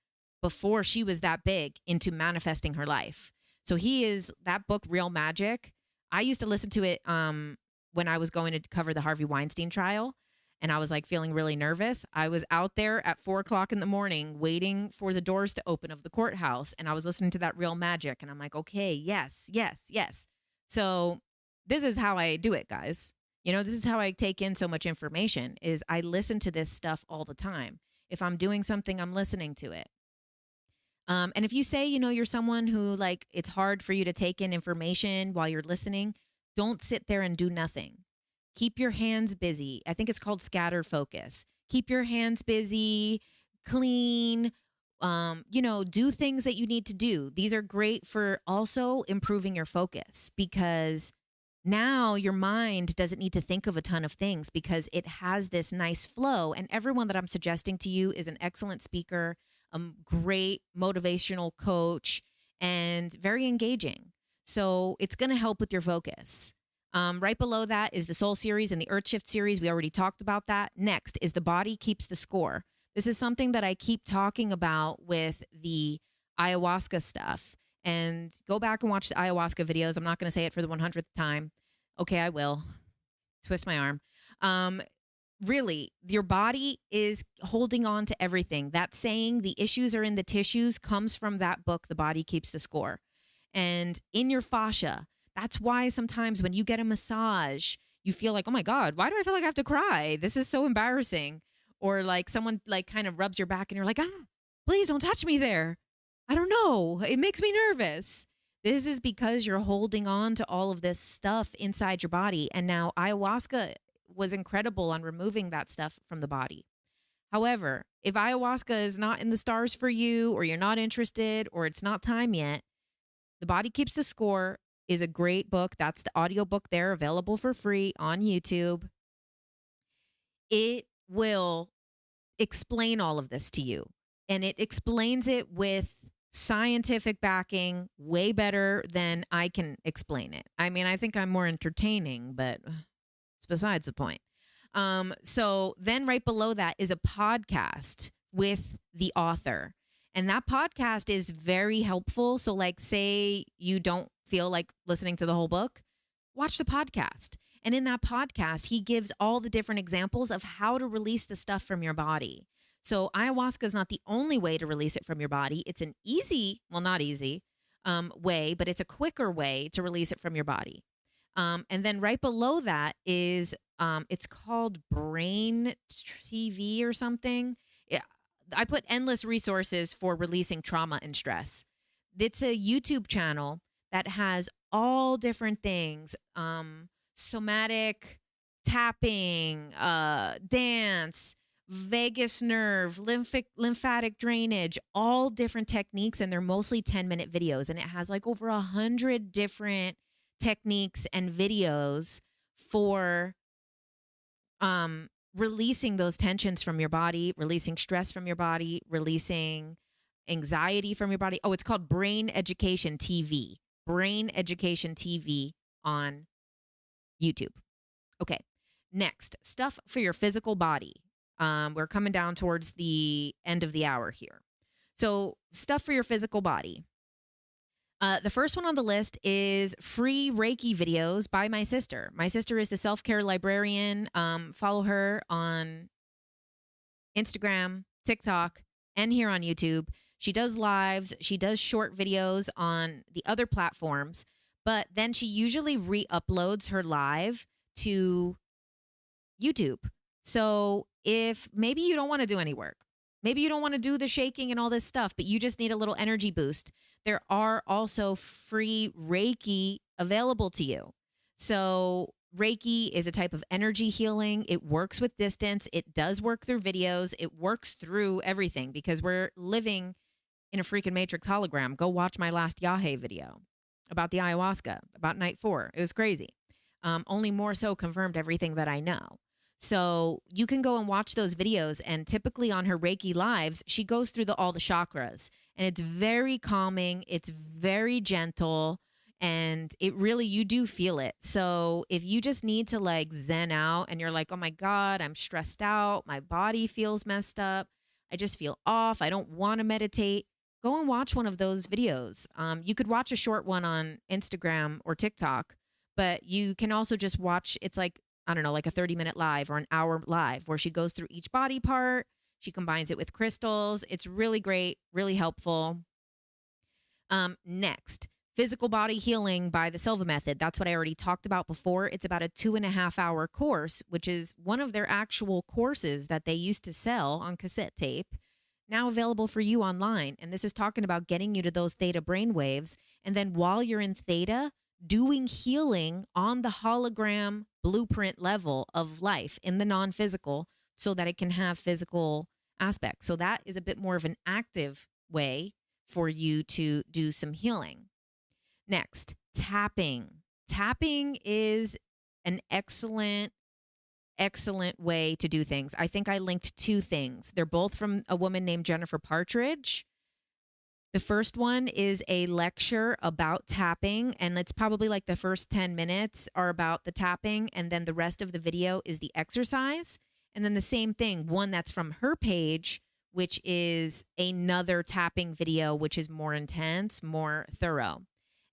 before she was that big into manifesting her life. So he is that book, Real Magic. I used to listen to it when I was going to cover the Harvey Weinstein trial and I was like feeling really nervous. I was out there at 4:00 in the morning waiting for the doors to open of the courthouse. And I was listening to that Real Magic and I'm like, okay, yes, yes, yes. So this is how I do it, guys. This is how I take in so much information is I listen to this stuff all the time. If I'm doing something, I'm listening to it. And if you say, you're someone who like it's hard for you to take in information while you're listening, don't sit there and do nothing. keep your hands busy. I think it's called scatter focus. Keep your hands busy, clean, do things that you need to do. These are great for also improving your focus, because now your mind doesn't need to think of a ton of things because it has this nice flow. And everyone that I'm suggesting to you is an excellent speaker, a great motivational coach, and very engaging. So it's going to help with your focus. Right below that is the Soul series and the Earth Shift series. We already talked about that. Next is the Body Keeps the Score. This is something that I keep talking about with the ayahuasca stuff. And go back and watch the ayahuasca videos. I'm not going to say it for the 100th time. Okay, I will. Twist my arm. Really, your body is holding on to everything. That saying, the issues are in the tissues, comes from that book, The Body Keeps the Score. And in your fascia, that's why sometimes when you get a massage, you feel like, oh my God, why do I feel like I have to cry? This is so embarrassing. Or like someone like kind of rubs your back and you're like, please don't touch me there. I don't know. It makes me nervous. This is because you're holding on to all of this stuff inside your body. And now ayahuasca was incredible on removing that stuff from the body. However, if ayahuasca is not in the stars for you, or you're not interested, or it's not time yet, The Body Keeps the Score is a great book. That's the audiobook there, available for free on YouTube. It will explain all of this to you. And it explains it with scientific backing way better than I can explain it. I mean, I think I'm more entertaining, but it's besides the point. So then right below that is a podcast with the author. And that podcast is very helpful. So like, say you don't feel like listening to the whole book, watch the podcast. And in that podcast, he gives all the different examples of how to release the stuff from your body. So ayahuasca is not the only way to release it from your body. It's an easy, well, not easy way, but it's a quicker way to release it from your body. And then right below that is, it's called Brain TV or something. Yeah, I put endless resources for releasing trauma and stress. It's a YouTube channel that has all different things, somatic tapping, dance, vagus nerve, lymphatic drainage, all different techniques. And they're mostly 10-minute videos. And it has like over 100 different techniques and videos for releasing those tensions from your body, releasing stress from your body, releasing anxiety from your body. Oh, it's called Brain Education TV. Brain Education TV on YouTube. Okay. Next, stuff for your physical body. We're coming down towards the end of the hour here. So stuff for your physical body. The first one on the list is free Reiki videos by my sister. My sister is the self-care librarian. Follow her on Instagram, TikTok, and here on YouTube. She does lives. She does short videos on the other platforms, but then she usually re-uploads her live to YouTube. So if maybe you don't want to do any work, maybe you don't want to do the shaking and all this stuff, but you just need a little energy boost, there are also free Reiki available to you. So Reiki is a type of energy healing. It works with distance. It does work through videos. It works through everything because we're living in a freaking Matrix hologram. Go watch my last Yahe video about the ayahuasca, about night 4. It was crazy. Only more so confirmed everything that I know. So you can go and watch those videos, and typically on her Reiki lives, she goes through all the chakras, and it's very calming. It's very gentle, and it really, you do feel it. So if you just need to like zen out and you're like, oh my God, I'm stressed out. My body feels messed up. I just feel off. I don't want to meditate. Go and watch one of those videos. You could watch a short one on Instagram or TikTok, but you can also just watch, it's like, I don't know, like a 30-minute live or an hour live where she goes through each body part. She combines it with crystals. It's really great, really helpful. Next, Physical Body Healing by the Silva Method. That's what I already talked about before. It's about a 2.5-hour course, which is one of their actual courses that they used to sell on cassette tape, now available for you online. And this is talking about getting you to those theta brainwaves. And then while you're in theta, doing healing on the hologram blueprint level of life in the non-physical so that it can have physical aspects. So that is a bit more of an active way for you to do some healing. Next, tapping. Tapping is an excellent way to do things. I think I linked 2 things. They're both from a woman named Jennifer Partridge. The first one is a lecture about tapping, and it's probably like the first 10 minutes are about the tapping, and then the rest of the video is the exercise. And then the same thing, one that's from her page, which is another tapping video, which is more intense, more thorough.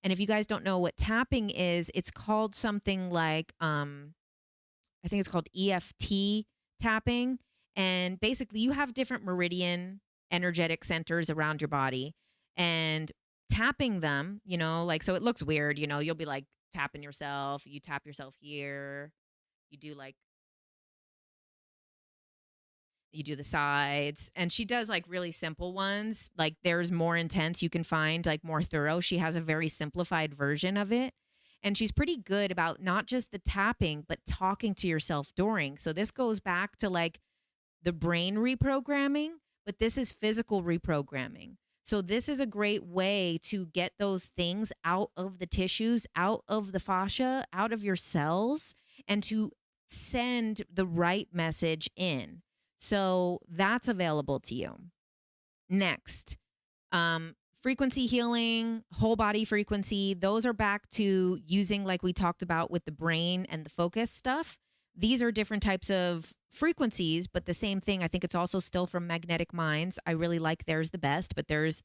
And if you guys don't know what tapping is, it's called something like, I think it's called EFT tapping. And basically you have different meridian energetic centers around your body, and tapping them, you know, like, so it looks weird, you know, you'll be like tapping yourself, you tap yourself here, you do the sides, and she does like really simple ones. Like there's more intense, you can find like more thorough. She has a very simplified version of it. And she's pretty good about not just the tapping, but talking to yourself during. So this goes back to like the brain reprogramming, but this is physical reprogramming. So this is a great way to get those things out of the tissues, out of the fascia, out of your cells, and to send the right message in. So that's available to you. Next, frequency healing, whole body frequency. Those are back to using, like we talked about with the brain and the focus stuff. These are different types of frequencies, but the same thing. I think it's also still from Magnetic Minds. I really like theirs the best, but there's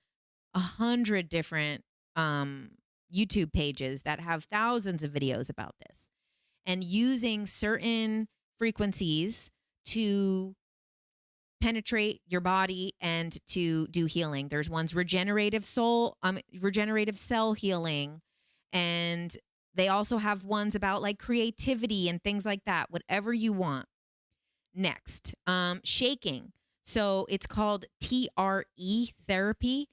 100 different YouTube pages that have thousands of videos about this. And using certain frequencies to penetrate your body and to do healing. There's ones regenerative cell healing, and they also have ones about like creativity and things like that, whatever you want. Next, shaking. So it's called TRE therapy.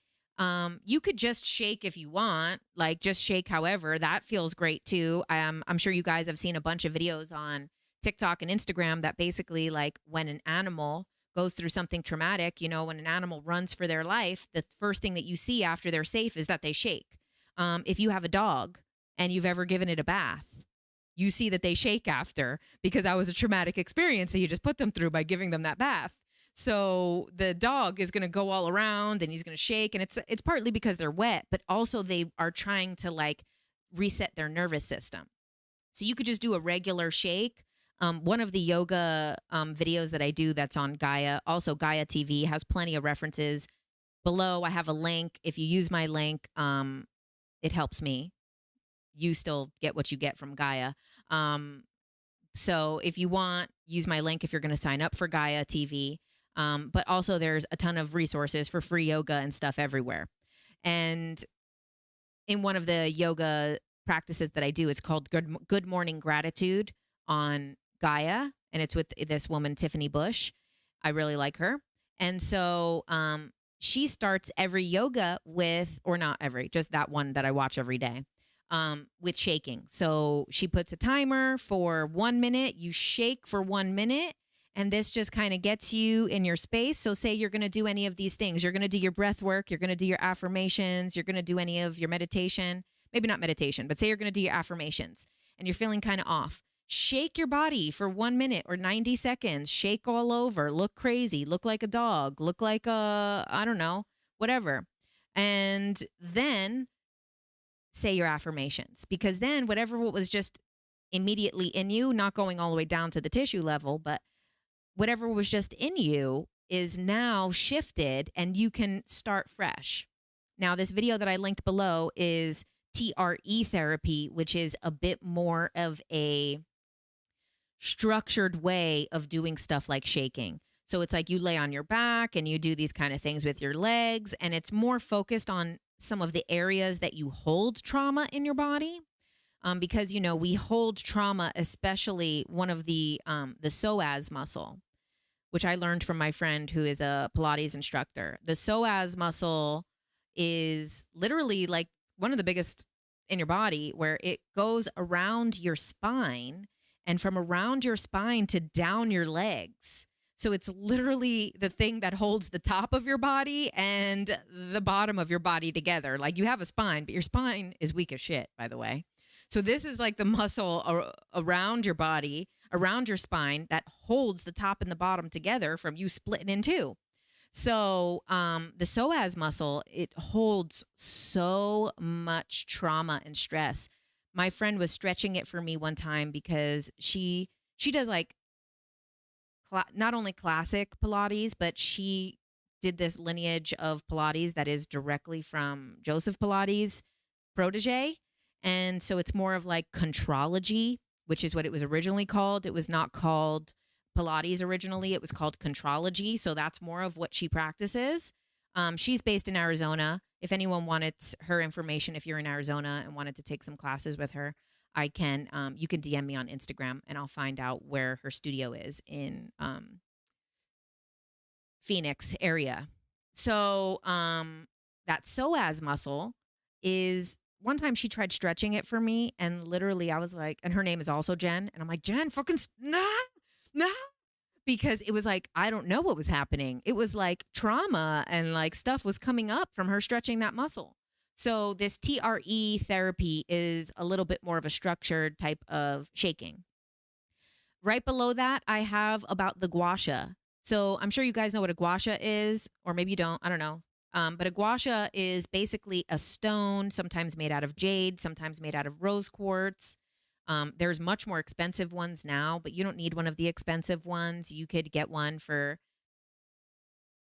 You could just shake if you want, like just shake however, that feels great too. I'm sure you guys have seen a bunch of videos on TikTok and Instagram that basically, like, when an animal goes through something traumatic, you know, when an animal runs for their life, the first thing that you see after they're safe is that they shake. If you have a dog and you've ever given it a bath, you see that they shake after, because that was a traumatic experience that you just put them through by giving them that bath. So the dog is going to go all around and he's going to shake, and it's partly because they're wet, but also they are trying to like reset their nervous system. So you could just do a regular shake. One of the yoga videos that I do that's on Gaia, also Gaia TV, has plenty of references. Below, I have a link. If you use my link, it helps me. You still get what you get from Gaia. So if you want, use my link if you're going to sign up for Gaia TV. But also there's a ton of resources for free yoga and stuff everywhere. And in one of the yoga practices that I do, it's called Good Morning Gratitude on Gaia, and it's with this woman, Tiffany Bush. I really like her. And so she starts every yoga with, or not every, just that one that I watch every day, with shaking. So she puts a timer for 1 minute. You shake for 1 minute, and this just kind of gets you in your space. So say you're going to do any of these things. You're going to do your breath work. You're going to do your affirmations. You're going to do any of your meditation. Maybe not meditation, but say you're going to do your affirmations and you're feeling kind of off. Shake your body for 1 minute or 90 seconds. Shake all over. Look crazy. Look like a dog. Look like I don't know, whatever. And then say your affirmations, because then whatever was just immediately in you, not going all the way down to the tissue level, but whatever was just in you is now shifted and you can start fresh. Now, this video that I linked below is TRE therapy, which is a bit more of a structured way of doing stuff like shaking. So it's like you lay on your back and you do these kind of things with your legs, and it's more focused on some of the areas that you hold trauma in your body. Because, you know, we hold trauma, especially one of the psoas muscle, which I learned from my friend who is a Pilates instructor. The psoas muscle is literally like one of the biggest in your body, where it goes around your spine and from around your spine to down your legs. So it's literally the thing that holds the top of your body and the bottom of your body together. Like you have a spine, but your spine is weak as shit, by the way. So this is like the muscle around your body, around your spine that holds the top and the bottom together from you splitting in two. So the psoas muscle, it holds so much trauma and stress. My friend was stretching it for me one time because she does like not only classic Pilates, but she did this lineage of Pilates that is directly from Joseph Pilates' protege. And so it's more of like contrology, which is what it was originally called. It was not called Pilates originally. It was called contrology. So that's more of what she practices. She's based in Arizona. If anyone wanted her information, if you're in Arizona and wanted to take some classes with her, you can DM me on Instagram and I'll find out where her studio is in Phoenix area. So that psoas muscle is, one time she tried stretching it for me and literally I was like, and her name is also Jen. And I'm like, Jen, fucking, no. Because it was like, I don't know what was happening. It was like trauma and like stuff was coming up from her stretching that muscle. So this TRE therapy is a little bit more of a structured type of shaking. Right below that, I have about the gua sha. So I'm sure you guys know what a gua sha is, or maybe you don't. I don't know. But a gua sha is basically a stone, sometimes made out of jade, sometimes made out of rose quartz. There's much more expensive ones now, but you don't need one of the expensive ones. You could get one for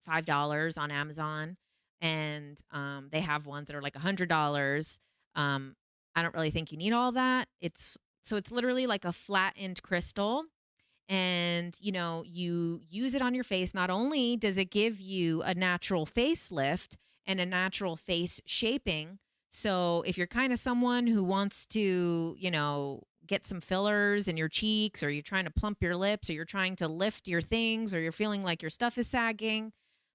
$5 on Amazon, and they have ones that are like $100. I don't really think you need all that. It's literally like a flattened crystal. And, you use it on your face. Not only does it give you a natural facelift and a natural face shaping. So if you're kind of someone who wants to, get some fillers in your cheeks, or you're trying to plump your lips, or you're trying to lift your things, or you're feeling like your stuff is sagging,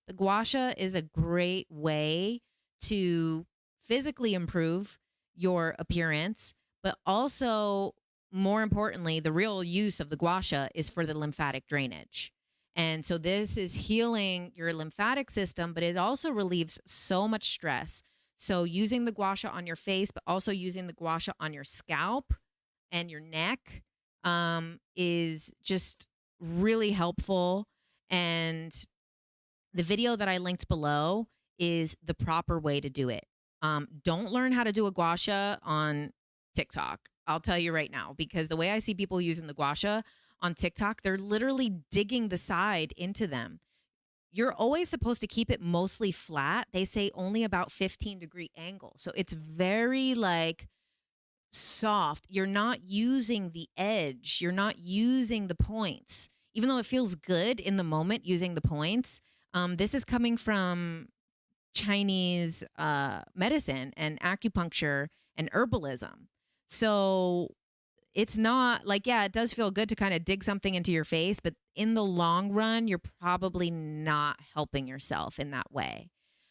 the gua sha is a great way to physically improve your appearance, but also, more importantly, the real use of the gua sha is for the lymphatic drainage. And so this is healing your lymphatic system, but it also relieves so much stress. So using the gua sha on your face, but also using the gua sha on your scalp and your neck is just really helpful. And the video that I linked below is the proper way to do it. Don't learn how to do a gua sha on TikTok. I'll tell you right now, because the way I see people using the gua sha on TikTok, they're literally digging the side into them. You're always supposed to keep it mostly flat. They say only about 15-degree angle. So it's very like soft. You're not using the edge. You're not using the points. Even though it feels good in the moment using the points, this is coming from Chinese medicine and acupuncture and herbalism. So it's not like, yeah, it does feel good to kind of dig something into your face, but in the long run, you're probably not helping yourself in that way.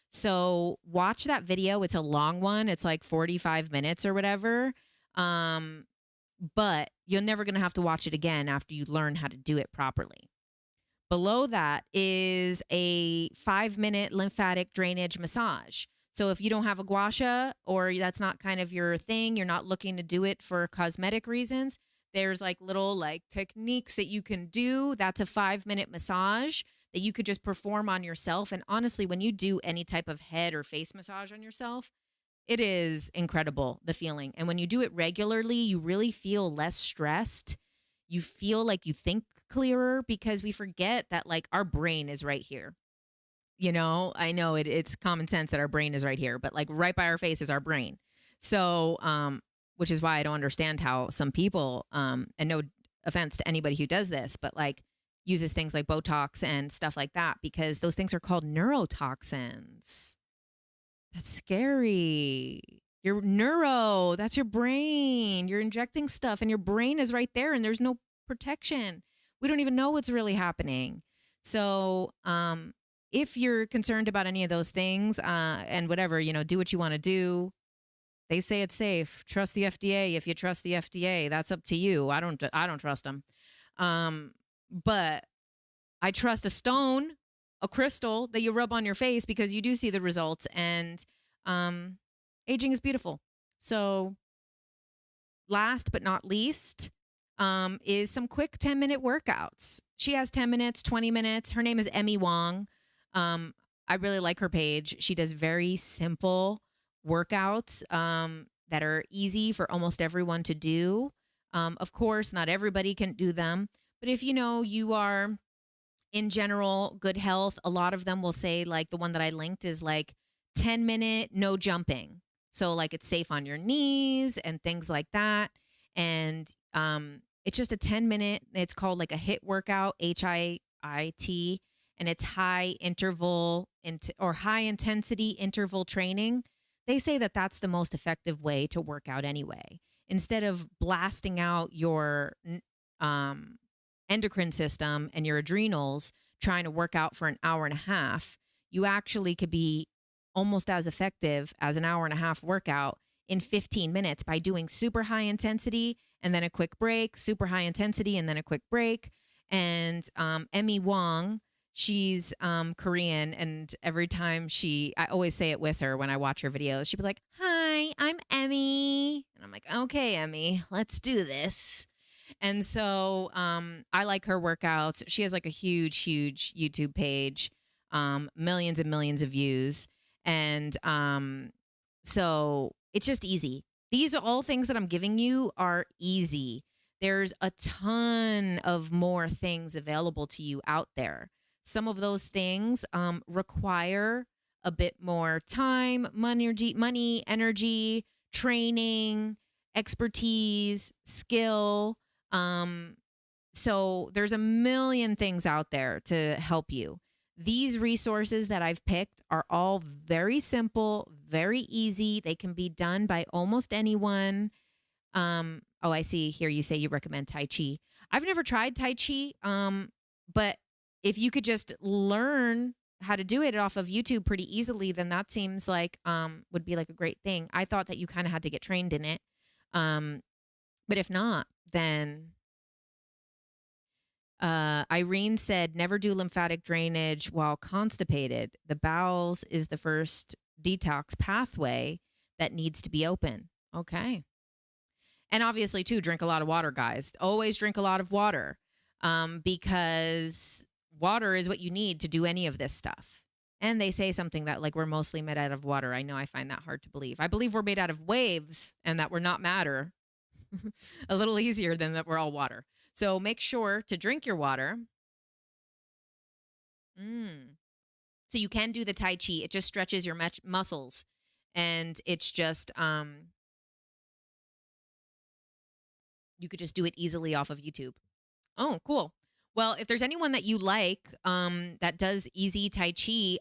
So watch that video. It's a long one. It's like 45 minutes or whatever. But you're never going to have to watch it again after you learn how to do it properly. Below that is a 5-minute lymphatic drainage massage. So if you don't have a gua sha, or that's not kind of your thing, you're not looking to do it for cosmetic reasons, there's like little like techniques that you can do. That's a 5-minute massage that you could just perform on yourself. And honestly, when you do any type of head or face massage on yourself, it is incredible, the feeling. And when you do it regularly, you really feel less stressed. You feel like you think clearer, because we forget that like our brain is right here. I know it's common sense that our brain is right here, but like right by our face is our brain. So, which is why I don't understand how some people, and no offense to anybody who does this, but like uses things like Botox and stuff like that, because those things are called neurotoxins. That's scary. That's your brain. You're injecting stuff and your brain is right there and there's no protection. We don't even know what's really happening. So, if you're concerned about any of those things, and whatever, do what you want to do. They say it's safe. Trust the FDA. If you trust the FDA, that's up to you. I don't trust them. But I trust a stone, a crystal that you rub on your face, because you do see the results, and aging is beautiful. So last but not least is some quick 10-minute workouts. She has 10 minutes, 20 minutes. Her name is Wong. I really like her page. She does very simple workouts that are easy for almost everyone to do. Of course, not everybody can do them, but if you are in general good health, a lot of them will say, like the one that I linked is like 10-minute no jumping. So like it's safe on your knees and things like that. And it's just a 10-minute, it's called like a HIIT workout, HIIT, and it's high interval or high intensity interval training. They say that that's the most effective way to work out anyway. Instead of blasting out your endocrine system and your adrenals trying to work out for an hour and a half, you actually could be almost as effective as an hour and a half workout in 15 minutes by doing super high intensity and then a quick break, super high intensity and then a quick break. And Wong, she's Korean, and every time I always say it with her when I watch her videos, she'd be like, "Hi, I'm Emmy." And I'm like, "Okay, Emmy, let's do this." And so I like her workouts. She has like a huge YouTube page, millions and millions of views. And so it's just easy. These are all things that I'm giving you are easy. There's a ton of more things available to you out there. Some of those things require a bit more time, money, energy, training, expertise, skill. So there's a million things out there to help you. These resources that I've picked are all very simple, very easy. They can be done by almost anyone. Oh, I see here you say you recommend Tai Chi. I've never tried Tai Chi, but if you could just learn how to do it off of YouTube pretty easily, then that seems like would be like a great thing. I thought that you kind of had to get trained in it. But if not, then Irene said, never do lymphatic drainage while constipated. The bowels is the first detox pathway that needs to be open. Okay. And obviously, too, drink a lot of water, guys. Always drink a lot of water because water is what you need to do any of this stuff. And they say something that like we're mostly made out of water. I know I find that hard to believe. I believe we're made out of waves and that we're not matter. A little easier than that we're all water. So make sure to drink your water. So you can do the Tai Chi. It just stretches your muscles. And it's just, you could just do it easily off of YouTube. Oh, cool. Well, if there's anyone that you like that does easy Tai Chi,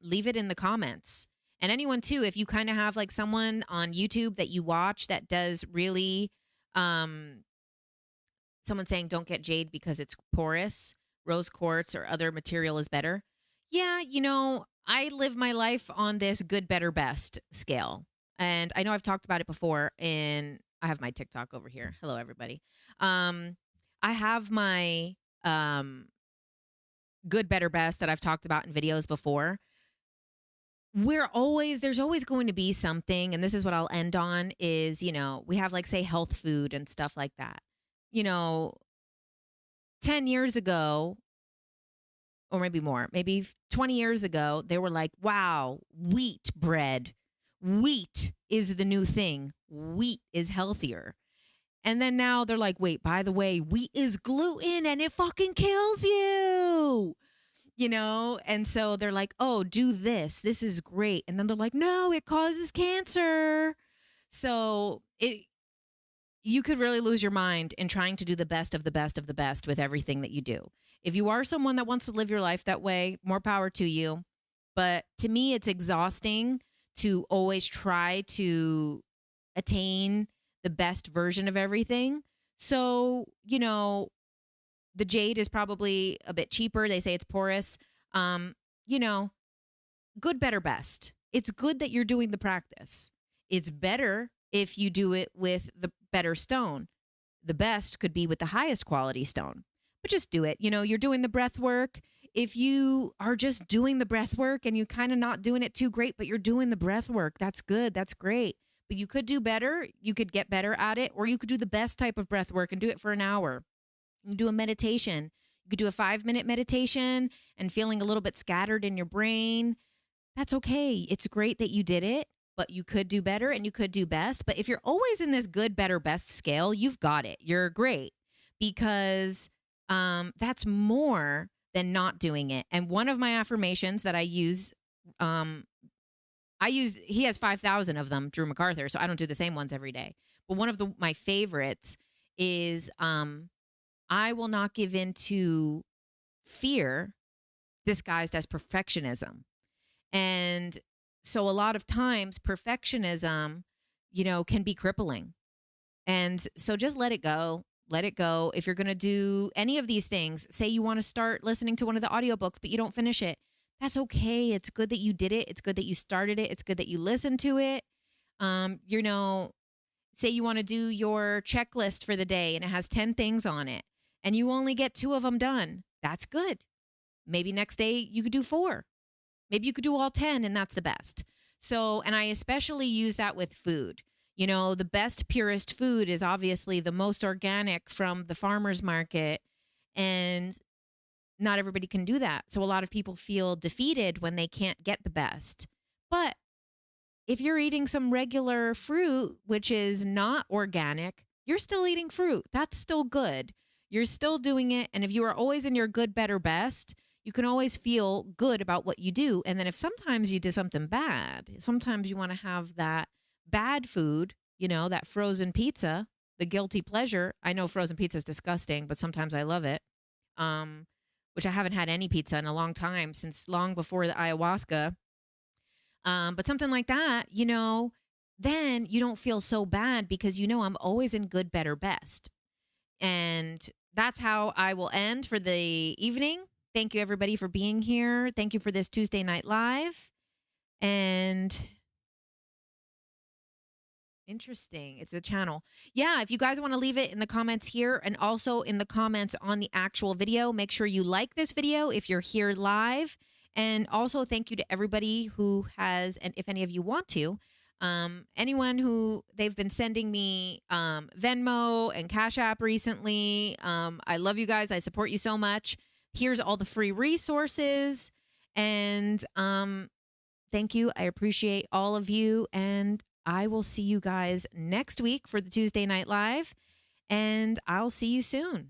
leave it in the comments. And anyone, too, if you kind of have like someone on YouTube that you watch that does really, someone saying don't get jade because it's porous, rose quartz or other material is better. Yeah, I live my life on this good, better, best scale. And I know I've talked about it before I have my TikTok over here. Hello, everybody. I have my good, better, best that I've talked about in videos before. There's always going to be something, and this is what I'll end on is, we have like, say, health food and stuff like that. 10 years ago, or maybe more, maybe 20 years ago, they were like, wow, wheat bread. Wheat is the new thing. Wheat is healthier. And then now they're like, wait, by the way, wheat is gluten and it fucking kills you. And so they're like, oh, do this. This is great. And then they're like, no, it causes cancer. So you could really lose your mind in trying to do the best of the best of the best with everything that you do. If you are someone that wants to live your life that way, more power to you. But to me, it's exhausting to always try to attain the best version of everything. So, the jade is probably a bit cheaper. They say it's porous. Good, better, best. It's good that you're doing the practice. It's better if you do it with the better stone. The best could be with the highest quality stone, but just do it. You're doing the breath work. If you are just doing the breath work and you're kind of not doing it too great, but you're doing the breath work, that's good. That's great. But you could do better. You could get better at it, or you could do the best type of breath work and do it for an hour. You do a meditation. You could do a 5-minute meditation and feeling a little bit scattered in your brain. That's okay. It's great that you did it, but you could do better and you could do best. But if you're always in this good, better, best scale, you've got it. You're great, because that's more than not doing it. And one of my affirmations that I use, he has 5,000 of them, Drew MacArthur, so I don't do the same ones every day. But one of my favorites is, I will not give in to fear disguised as perfectionism. And so a lot of times perfectionism, can be crippling. And so just let it go. Let it go. If you're going to do any of these things, say you want to start listening to one of the audiobooks, but you don't finish it. That's okay. It's good that you did it. It's good that you started it. It's good that you listened to it. Say you want to do your checklist for the day and it has 10 things on it and you only get 2 of them done. That's good. Maybe next day you could do 4. Maybe you could do all 10 and that's the best. So, and I especially use that with food. The best, purest food is obviously the most organic from the farmer's market. And not everybody can do that. So a lot of people feel defeated when they can't get the best. But if you're eating some regular fruit, which is not organic, you're still eating fruit. That's still good. You're still doing it. And if you are always in your good, better, best, you can always feel good about what you do. And then if sometimes you did something bad, sometimes you want to have that bad food, that frozen pizza, the guilty pleasure. I know frozen pizza is disgusting, but sometimes I love it. Which I haven't had any pizza in a long time, since long before the ayahuasca. But something like that, then you don't feel so bad because I'm always in good, better, best. And that's how I will end for the evening. Thank you, everybody, for being here. Thank you for this Tuesday Night Live. And interesting. It's a channel. Yeah, if you guys want to leave it in the comments here and also in the comments on the actual video, make sure you like this video if you're here live. And also thank you to everybody who has, and if any of you want to, anyone who they've been sending me Venmo and Cashapp recently. I love you guys. I support you so much. Here's all the free resources. And thank you. I appreciate all of you. And I will see you guys next week for the Tuesday Night Live. And I'll see you soon.